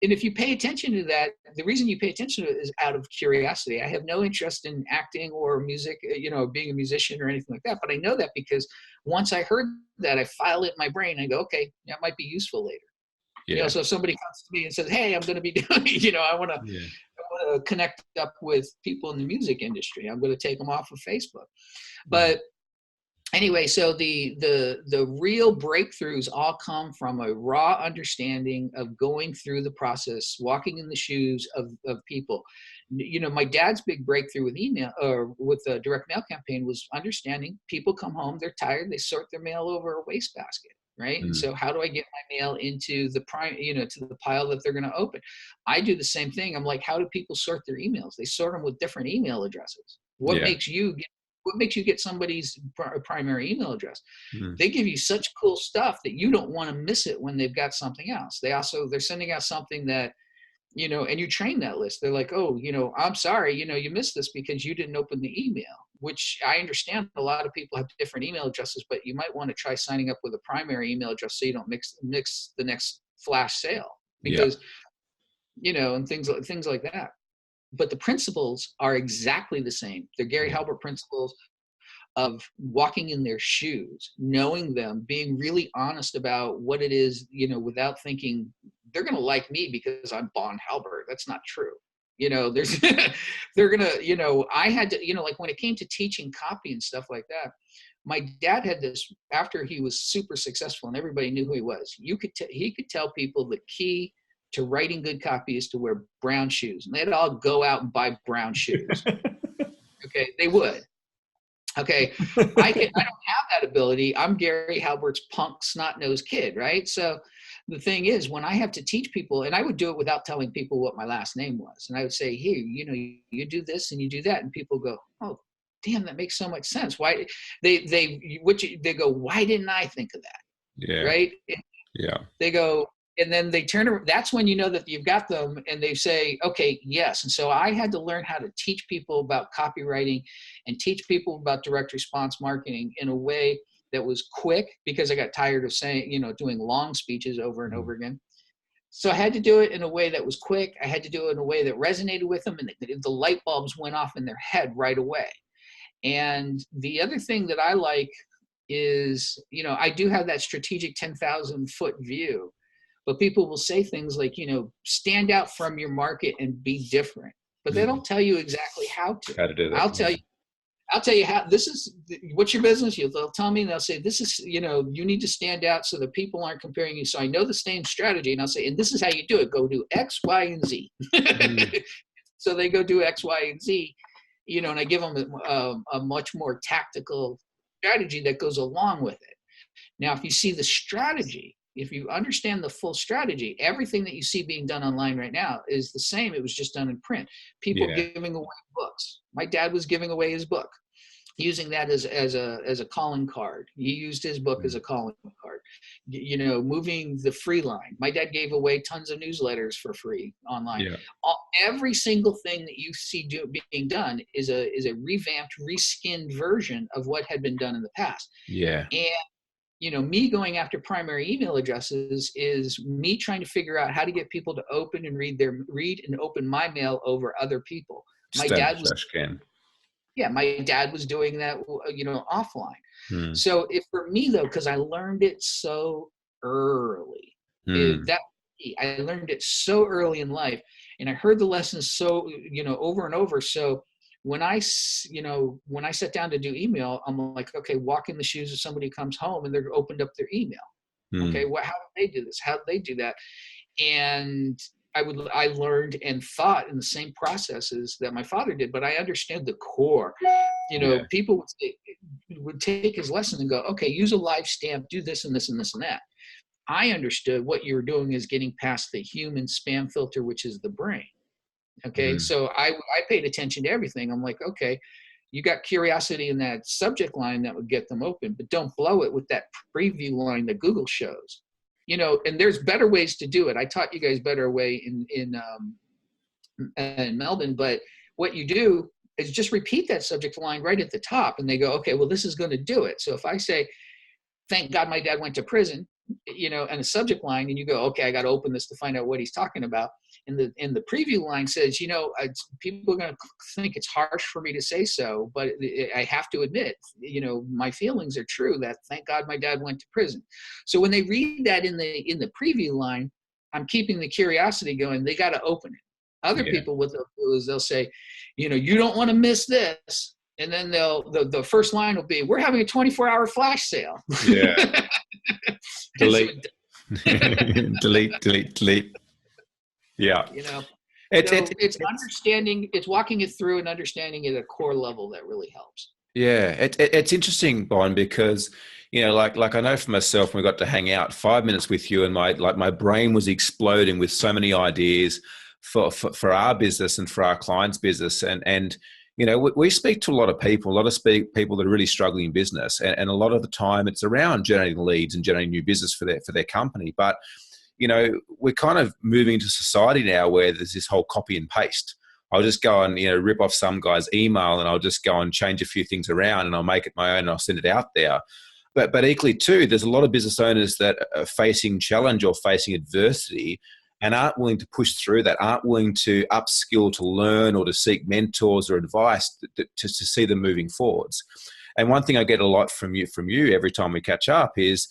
And if you pay attention to that, the reason you pay attention to it is out of curiosity. I have no interest in acting or music, being a musician or anything like that. But I know that because once I heard that, I file it in my brain. I go, okay, that might be useful later. Yeah. So if somebody comes to me and says, hey, I'm going to be doing, I want to, want to connect up with people in the music industry. I'm going to take them off of Facebook. But anyway, so the real breakthroughs all come from a raw understanding of going through the process, walking in the shoes of people. You know, my dad's big breakthrough with email or with the direct mail campaign was understanding people come home, they're tired, they sort their mail over a wastebasket, right? And so how do I get my mail into the to the pile that they're going to open? I do the same thing. I'm like, how do people sort their emails? They sort them with different email addresses. What makes you get somebody's primary email address? They give you such cool stuff that you don't want to miss it when they've got something else. They're sending out something that, you know, and you train that list. They're like, oh, you know, I'm sorry, you know, you missed this because you didn't open the email, which I understand a lot of people have different email addresses, but you might want to try signing up with a primary email address so you don't mix the next flash sale because, you know, and things like that. But the principles are exactly the same. They're Gary Halbert principles of walking in their shoes, knowing them, being really honest about what it is, you know, without thinking they're going to like me because I'm Bon Halbert. That's not true. You know, there's, they're going to, you know, I had to, you know, like when it came to teaching copy and stuff like that, my dad had this, after he was super successful and everybody knew who he was, he could tell people the key to writing good copy is to wear brown shoes. And they'd all go out and buy brown shoes. Okay, they would. Okay, I don't have that ability. I'm Gary Halbert's punk snot-nosed kid, right? So the thing is, when I have to teach people, and I would do it without telling people what my last name was, and I would say, here, you know, you do this and you do that, and people go, oh, damn, that makes so much sense. Why they go, why didn't I think of that? Yeah. Right? Yeah. They go, and then they turn around. That's when you know that you've got them, and they say, okay, yes. And so I had to learn how to teach people about copywriting and teach people about direct response marketing in a way that was quick, because I got tired of saying, you know, doing long speeches over and over again. So I had to do it in a way that was quick. I had to do it in a way that resonated with them, and the light bulbs went off in their head right away. And the other thing that I like is, you know, I do have that strategic 10,000 foot view. But people will say things like, you know, stand out from your market and be different. But they don't tell you exactly how to. How to do that. I'll tell you how. This is what's your business. They'll tell me, and they'll say, this is, you know, you need to stand out so that people aren't comparing you. So I know the same strategy, and I'll say, and this is how you do it. Go do X, Y, and Z. So they go do X, Y, and Z, you know, and I give them a much more tactical strategy that goes along with it. Now, if you see the strategy, if you understand the full strategy, everything that you see being done online right now is the same. It was just done in print. People giving away books. My dad was giving away his book, using that as a calling card. He used his book as a calling card. You know, moving the free line. My dad gave away tons of newsletters for free online. Yeah. Every single thing that you see being done is a revamped, reskinned version of what had been done in the past. Yeah. And you know, me going after primary email addresses is me trying to figure out how to get people to open and read and open my mail over other people. My dad was doing that, you know, offline. So for me though, because I learned it so early, I learned it so early in life, and I heard the lessons so, you know, over and over. So when I sat down to do email, I'm like, okay, walk in the shoes of somebody who comes home and they're opened up their email. Okay, how did they do this? How did they do that? And I learned and thought in the same processes that my father did, but I understood the core. You know, people would take his lesson and go, okay, use a live stamp, do this and this and this and that. I understood what you were doing is getting past the human spam filter, which is the brain. Okay, so I paid attention to everything. I'm like, okay, you got curiosity in that subject line that would get them open, but don't blow it with that preview line that Google shows. You know, and there's better ways to do it. I taught you guys better way in Melbourne, but what you do is just repeat that subject line right at the top, and they go, okay, well, this is going to do it. So if I say, thank God my dad went to prison, you know, and a subject line, and you go, okay, I got to open this to find out what he's talking about. And the preview line says, you know, people are going to think it's harsh for me to say so, but I have to admit, you know, my feelings are true that thank God my dad went to prison. So when they read that in the preview line, I'm keeping the curiosity going. They got to open it. Other Yeah. people, what they'll do is they'll say, you don't want to miss this. And then the first line will be, we're having a 24-hour flash sale. Yeah. Delete. So, delete. Yeah. so it's understanding, it's walking it through and understanding it at a core level that really helps. Yeah, it's interesting, Bon, because like I know for myself, when we got to hang out 5 minutes with you, and my brain was exploding with so many ideas for our business and for our clients' business, and we speak to a lot of people, people that are really struggling in business, and a lot of the time it's around generating leads and generating new business for their company, but we're kind of moving into society now where there's this whole copy and paste. I'll just go and rip off some guy's email, and I'll just go and change a few things around, and I'll make it my own, and I'll send it out there. But equally too, there's a lot of business owners that are facing challenge or facing adversity and aren't willing to push through that, aren't willing to upskill, to learn, or to seek mentors or advice to see them moving forwards. And one thing I get a lot from you every time we catch up is,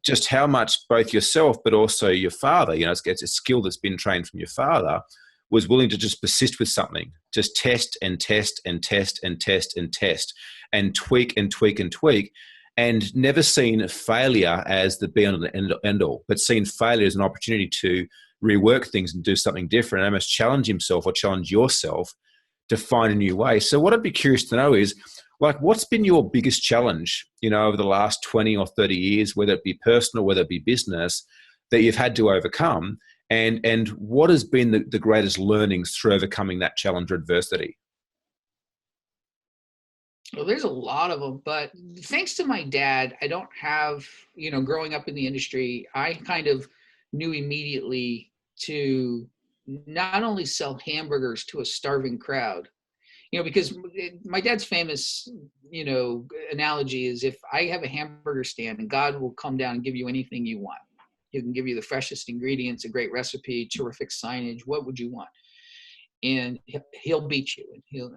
just how much both yourself but also your father, it's a skill that's been trained from your father, was willing to just persist with something, just test and test and test and test and test and tweak and tweak and tweak, and never seen failure as the be and end all, but seen failure as an opportunity to rework things and do something different, and almost challenge himself or challenge yourself to find a new way. So what I'd be curious to know is, what's been your biggest challenge, over the last 20 or 30 years, whether it be personal, whether it be business, that you've had to overcome? And what has been the greatest learnings through overcoming that challenge or adversity? Well, there's a lot of them, but thanks to my dad, I don't have, growing up in the industry, I kind of knew immediately to not only sell hamburgers to a starving crowd, because my dad's famous, analogy is, if I have a hamburger stand and God will come down and give you anything you want. He can give you the freshest ingredients, a great recipe, terrific signage. What would you want? And he'll beat you,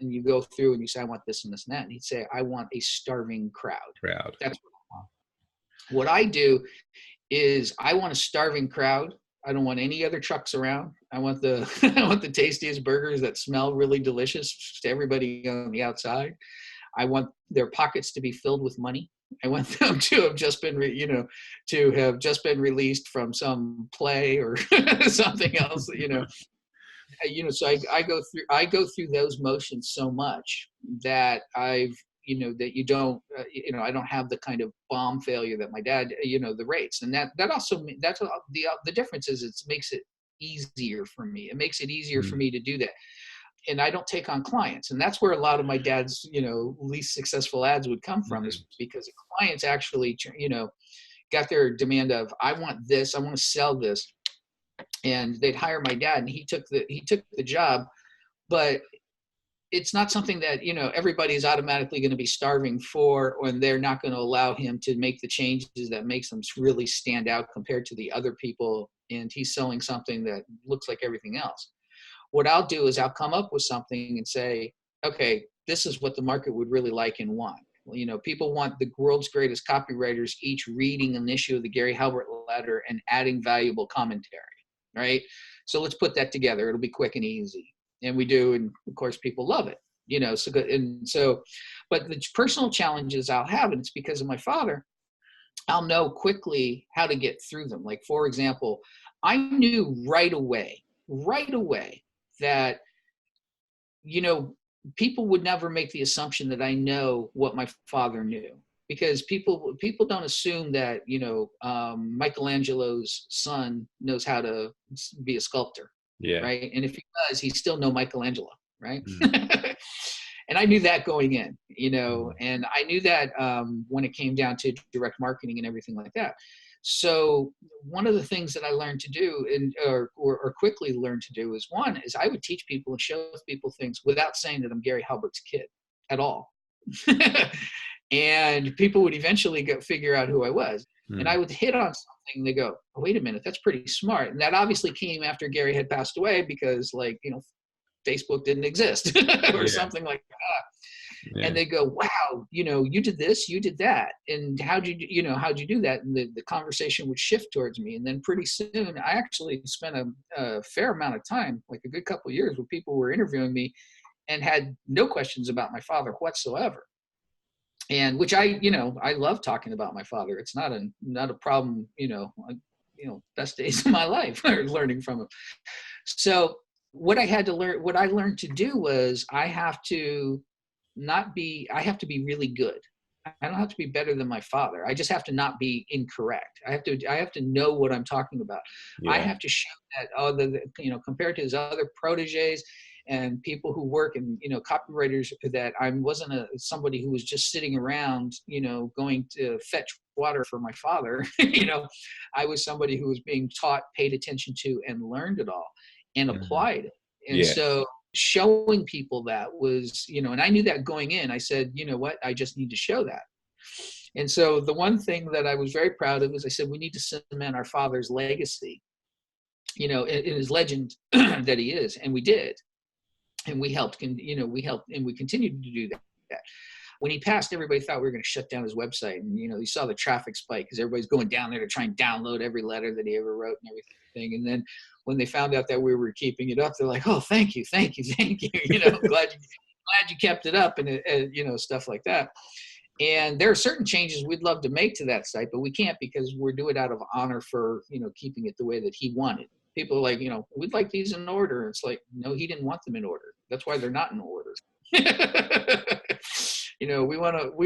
and you go through and you say, I want this and this and that. And he'd say, I want a starving crowd. That's what I want. What I do is I want a starving crowd. I don't want any other trucks around. I want I want the tastiest burgers that smell really delicious to everybody on the outside. I want their pockets to be filled with money. I want them to have just been, released from some play or something else, So I go through those motions so much that I don't have the kind of bomb failure that my dad, the rates. And that also, that's the difference is it makes it easier for me. It makes it easier for me to do that. And I don't take on clients. And that's where a lot of my dad's, least successful ads would come from, is because the clients actually, got their demand of, I want this, I want to sell this. And they'd hire my dad, and he took the job, but it's not something that, everybody's automatically going to be starving for, and they're not going to allow him to make the changes that makes them really stand out compared to the other people. And he's selling something that looks like everything else. What I'll do is I'll come up with something and say, okay, this is what the market would really like and want. Well, people want the world's greatest copywriters each reading an issue of the Gary Halbert letter and adding valuable commentary, right? So let's put that together. It'll be quick and easy. And we do, and of course people love it, so good. And so, but the personal challenges I'll have, and it's because of my father, I'll know quickly how to get through them. Like, for example, I knew right away that, people would never make the assumption that I know what my father knew, because people don't assume that, Michelangelo's son knows how to be a sculptor. Yeah. Right. And if he does, he's still no Michelangelo. Right. And I knew that going in, and I knew that when it came down to direct marketing and everything like that. So one of the things that I learned to do, or quickly learned to do, is I would teach people and show people things without saying that I'm Gary Halbert's kid at all. And people would eventually figure out who I was. And I would hit on something. They go, oh, wait a minute, that's pretty smart. And that obviously came after Gary had passed away, because Facebook didn't exist or something like that. And they go, wow, you did this, you did that. And how'd you do that? And the conversation would shift towards me. And then pretty soon I actually spent a fair amount of time, like a good couple of years, where people were interviewing me and had no questions about my father whatsoever. And which I love talking about my father. It's not a problem, best days of my life learning from him. So what I learned to do was I have to be really good. I don't have to be better than my father. I just have to not be incorrect. I have to know what I'm talking about. I have to show that, compared to his other proteges and people who work in, copywriters, that I wasn't somebody who was just sitting around, going to fetch water for my father. I was somebody who was being taught, paid attention to, and learned it all and applied it. And so showing people that was, and I knew that going in. I said, you know what, I just need to show that. And so the one thing that I was very proud of was I said, we need to cement our father's legacy, in his legend that he is. And we did. And we helped, and we continued to do that. When he passed, everybody thought we were going to shut down his website. And, you saw the traffic spike because everybody's going down there to try and download every letter that he ever wrote and everything. And then when they found out that we were keeping it up, they're like, oh, thank you. Glad you kept it up, and stuff like that. And there are certain changes we'd love to make to that site, but we can't because we're doing it out of honor for, keeping it the way that he wanted. People are like, we'd like these in order. It's like, no, he didn't want them in order. That's why they're not in order. We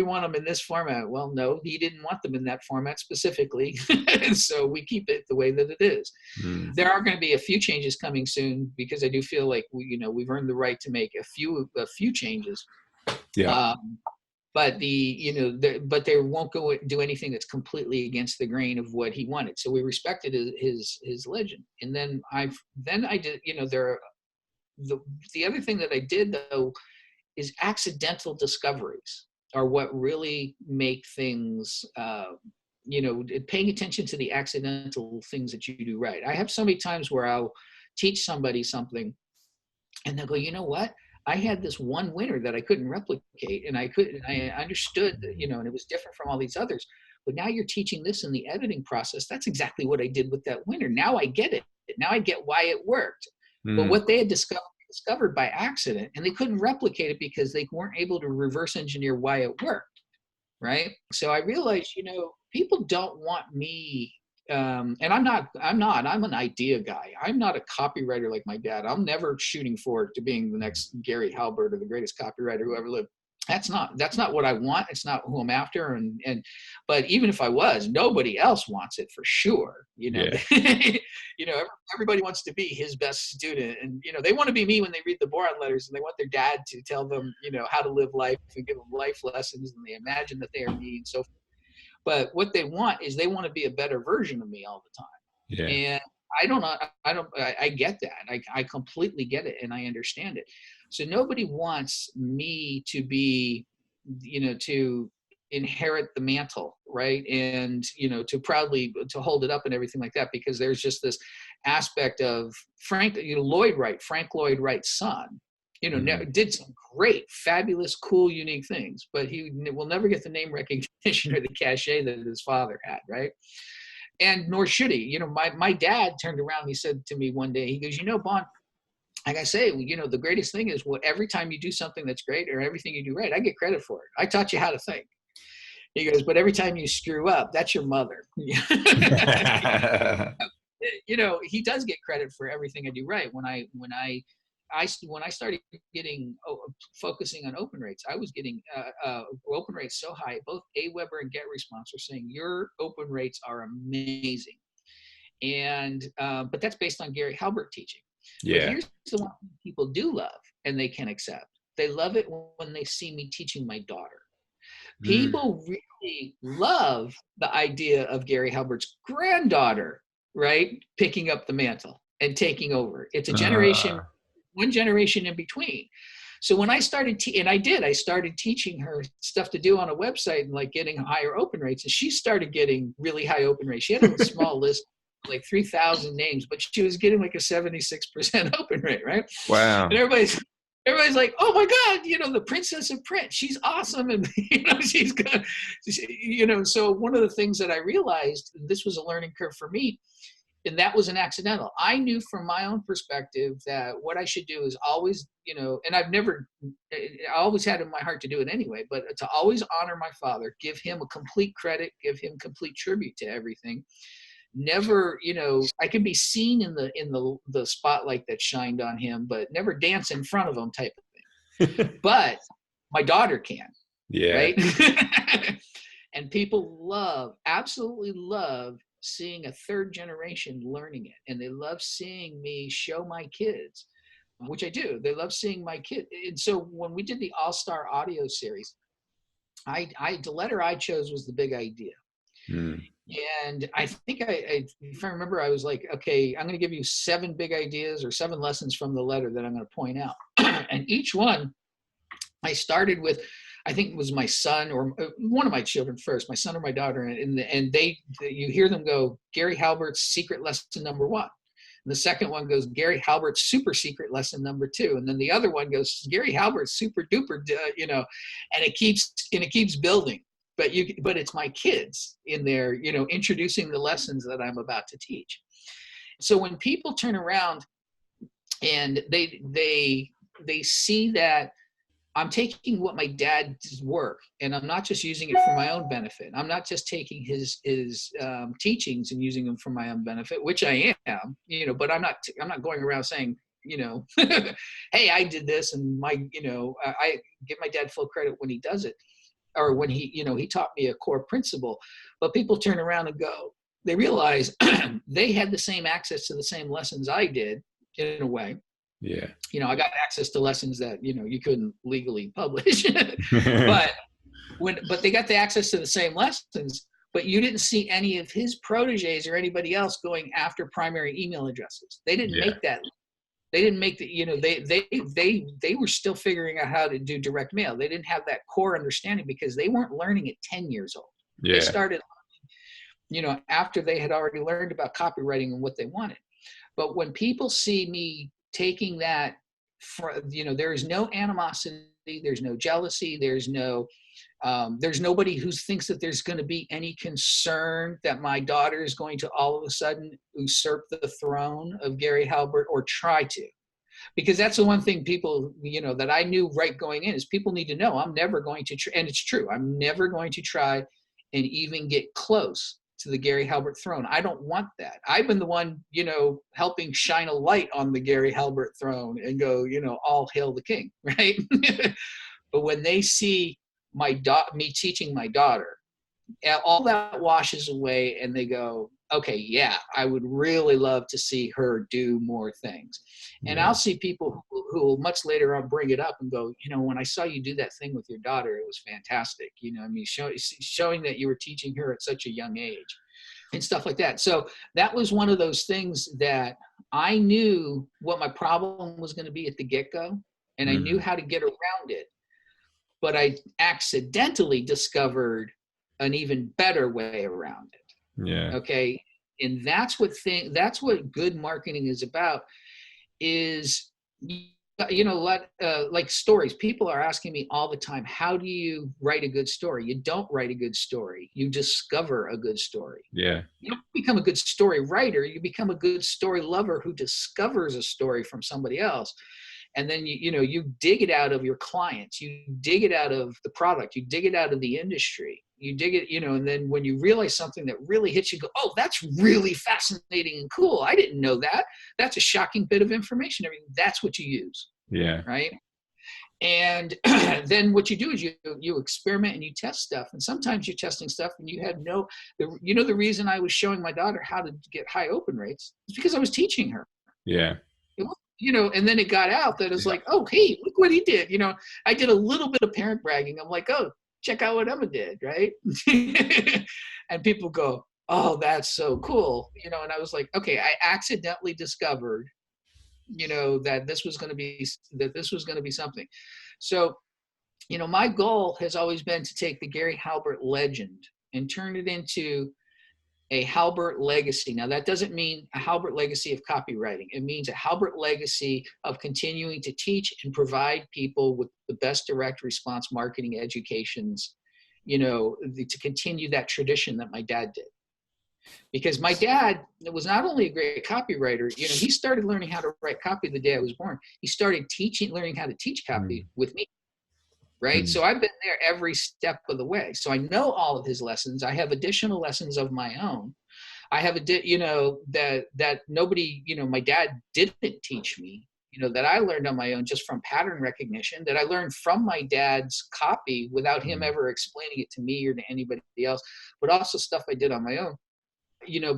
want them in this format. Well, no, he didn't want them in that format specifically. And so we keep it the way that it is. There are going to be a few changes coming soon because I do feel like we've earned the right to make a few changes. But but they won't go do anything that's completely against the grain of what he wanted. So we respected his legend. And then I did, the other thing that I did though is accidental discoveries are what really make things, paying attention to the accidental things that you do right. I have so many times where I'll teach somebody something and they'll go, you know what? I had this one winner that I couldn't replicate, and I understood that, and it was different from all these others. But now you're teaching this in the editing process. That's exactly what I did with that winner. Now I get it. Now I get why it worked. But what they had discovered by accident, and they couldn't replicate it because they weren't able to reverse engineer why it worked. Right. So I realized, people don't want me. And I'm an idea guy. I'm not a copywriter like my dad. I'm never shooting forward to being the next Gary Halbert or the greatest copywriter who ever lived. That's not what I want. It's not who I'm after. But even if I was, nobody else wants it for sure. Everybody wants to be his best student, and they want to be me when they read the Boron letters, and they want their dad to tell them, how to live life and give them life lessons, and they imagine that they are me and so forth. But what they want is they want to be a better version of me all the time. And I get that. I completely get it. And I understand it. So nobody wants me to be, to inherit the mantle, right? And, to proudly, to hold it up and everything like that, because there's just this aspect of Frank Lloyd Wright's son, did some great, fabulous, cool, unique things, but he will never get the name recognition or the cachet that his father had, right? And nor should he. My dad turned around and he said to me one day, he goes, Bon, like I say, the greatest thing is every time you do something that's great or everything you do right, I get credit for it. I taught you how to think. He goes, but every time you screw up, that's your mother. He does get credit for everything I do right. When I started focusing on open rates, I was getting open rates so high. Both AWeber and GetResponse are saying your open rates are amazing, and but that's based on Gary Halbert teaching. But here's the one thing people do love and they can accept. They love it when they see me teaching my daughter. People really love the idea of Gary Halbert's granddaughter, right, picking up the mantle and taking over. It's a generation. One generation in between. So when I started, I started teaching her stuff to do on a website and like getting higher open rates. And she started getting really high open rates. She had a small list, like 3,000 names, but she was getting like a 76% open rate, right? Wow. And everybody's everybody's like, oh my God, the Princess of Print, she's awesome. And, she's good. So one of the things that I realized, this was a learning curve for me, and that was an accidental. I knew from my own perspective that what I should do is always, and I always had in my heart to do it anyway, but to always honor my father, give him a complete credit, give him complete tribute to everything. Never, I can be seen in the spotlight that shined on him, but never dance in front of him type of thing. But my daughter can. Yeah. Right. And people absolutely love seeing a third generation learning it. And they love seeing me show my kids, which I do. They love seeing my kid. And so when we did the All-Star audio series, the letter I chose was the big idea. And I think if I remember, I was like, okay, I'm going to give you 7 big ideas or 7 lessons from the letter that I'm going to point out. And each one I started with, I think it was my son or one of my children first, my son or my daughter. And you hear them go, Gary Halbert's secret lesson number 1. And the second one goes, Gary Halbert's super secret lesson number 2. And then the other one goes, Gary Halbert's super duper, and it keeps building. But it's my kids in there, introducing the lessons that I'm about to teach. So when people turn around and they see that I'm taking what my dad's work, and I'm not just using it for my own benefit. I'm not just taking his teachings and using them for my own benefit, which I am, but I'm not going around saying, hey, I did this, and I give my dad full credit when he does it. Or when he taught me a core principle. But people turn around and go, they realize they had the same access to the same lessons I did in a way. Yeah. I got access to lessons that, you couldn't legally publish, but they got the access to the same lessons, but you didn't see any of his proteges or anybody else going after primary email addresses. They didn't make that. They didn't make they were still figuring out how to do direct mail. They didn't have that core understanding because they weren't learning at 10 years old. Yeah. They started, after they had already learned about copywriting and what they wanted. But when people see me taking that, there is no animosity, there's no jealousy, there's nobody who thinks that there's going to be any concern that my daughter is going to all of a sudden usurp the throne of Gary Halbert or try to. Because that's the one thing people, that I knew right going in is people need to know I'm never going to, and it's true, I'm never going to try and even get close to the Gary Halbert throne. I don't want that. I've been the one, helping shine a light on the Gary Halbert throne and go, all hail the king, right? But when they see me teaching my daughter, all that washes away and they go, okay, yeah, I would really love to see her do more things. And I'll see people who will much later on bring it up and go, when I saw you do that thing with your daughter, it was fantastic. Showing that you were teaching her at such a young age and stuff like that. So that was one of those things that I knew what my problem was going to be at the get-go, and I knew how to get around it. But I accidentally discovered an even better way around it. Yeah. Okay. And that's what good marketing is about, is, like stories. People are asking me all the time, how do you write a good story? You don't write a good story. You discover a good story. Yeah. You don't become a good story writer. You become a good story lover who discovers a story from somebody else. And then, you dig it out of your clients, you dig it out of the product, you dig it out of the industry, you dig it, and then when you realize something that really hits you, go, oh, that's really fascinating and cool. I didn't know that. That's a shocking bit of information. That's what you use. Yeah. Right. And then what you do is you experiment and you test stuff. And sometimes you're testing stuff and you had the reason I was showing my daughter how to get high open rates is because I was teaching her. Yeah. And then it got out that it's like, oh, hey, look what he did. I did a little bit of parent bragging. I'm like, oh, check out what Emma did, right? And people go, oh, that's so cool. And I was like, okay, I accidentally discovered, that this was going to be something. So, my goal has always been to take the Gary Halbert legend and turn it into a Halbert legacy. Now, that doesn't mean a Halbert legacy of copywriting. It means a Halbert legacy of continuing to teach and provide people with the best direct response marketing educations, to continue that tradition that my dad did. Because my dad was not only a great copywriter, he started learning how to write copy the day I was born. He started learning how to teach copy with me. Right. So I've been there every step of the way. So I know all of his lessons. I have additional lessons of my own. I have that nobody, my dad didn't teach me, that I learned on my own just from pattern recognition, that I learned from my dad's copy without him ever explaining it to me or to anybody else, but also stuff I did on my own.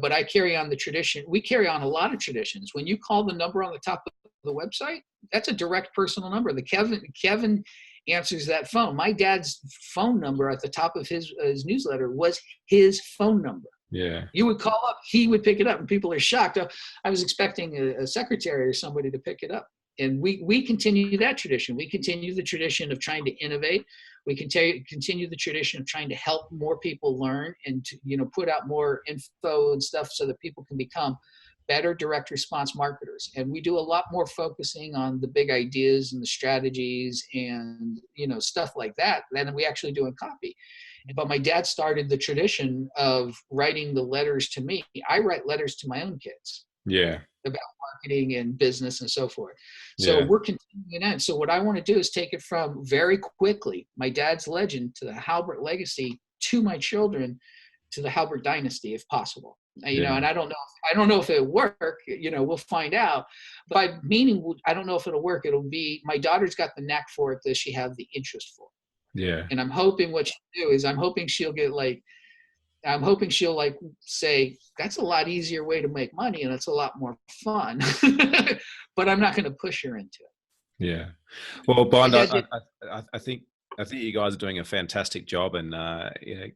But I carry on the tradition. We carry on a lot of traditions. When you call the number on the top of the website, that's a direct personal number. Kevin answers that phone. My dad's phone number at the top of his newsletter was his phone number. Yeah. You would call up, he would pick it up, and people are shocked. I was expecting a secretary or somebody to pick it up. And we continue that tradition. We continue the tradition of trying to innovate. We continue the tradition of trying to help more people learn and to, put out more info and stuff so that people can become better direct response marketers. And we do a lot more focusing on the big ideas and the strategies and, stuff like that than we actually do in copy. But my dad started the tradition of writing the letters to me. I write letters to my own kids. Yeah. About marketing and business and so forth. So we're continuing that. So what I want to do is take it from very quickly, my dad's legend to the Halbert legacy, to my children, to the Halbert dynasty, if possible. And I don't know if it'll work, we'll find out. By meaning, I don't know if it'll work. It'll be, my daughter's got the knack for it, does she have the interest for it? Yeah. And I'm hoping what she'll do is I'm hoping she'll say, that's a lot easier way to make money and it's a lot more fun. But I'm not going to push her into it. Yeah. Well, Bond, I think you guys are doing a fantastic job and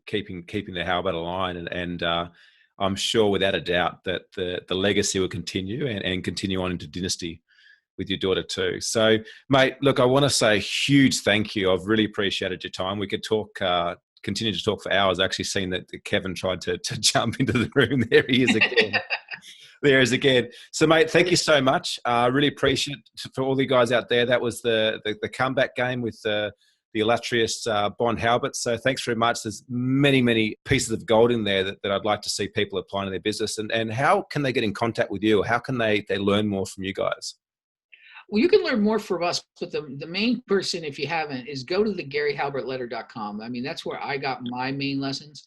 keeping the Halbert aligned, and I'm sure without a doubt that the legacy will continue and continue on into dynasty with your daughter too. So, mate, look, I want to say a huge thank you. I've really appreciated your time. We could continue to talk for hours. I actually seen that Kevin tried to jump into the room. There he is again. There he is again. So, mate, thank you so much. I really appreciate it for all the guys out there. That was the comeback game with the illustrious Bond Halbert. So thanks very much. There's many, many pieces of gold in there that I'd like to see people applying to their business. And how can they get in contact with you? How can they learn more from you guys? Well, you can learn more from us, but the main person, if you haven't, is go to the GaryHalbertLetter.com. I mean, that's where I got my main lessons.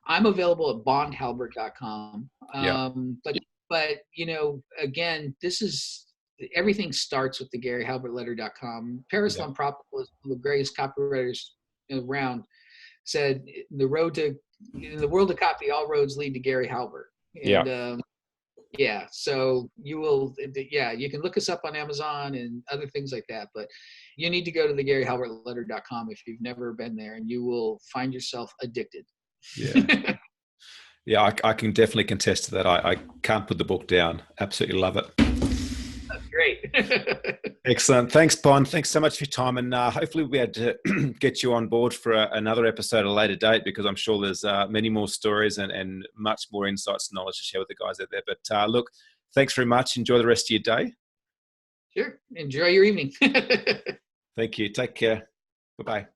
I'm available at bondhalbert.com. But again, everything starts with the GaryHalbertLetter.com. Paris Lampropoulos, the greatest copywriters around, said, in the world of copy, all roads lead to Gary Halbert. And, so you can look us up on Amazon and other things like that, but you need to go to the GaryHalbertLetter.com if you've never been there, and you will find yourself addicted. Yeah. Yeah, I can definitely contest to that. I can't put the book down. Absolutely love it. That's great. Excellent. Thanks, Bond. Thanks so much for your time. And hopefully we'll be able to get you on board for another episode at a later date, because I'm sure there's many more stories and much more insights and knowledge to share with the guys out there. But look, thanks very much. Enjoy the rest of your day. Sure. Enjoy your evening. Thank you. Take care. Bye-bye.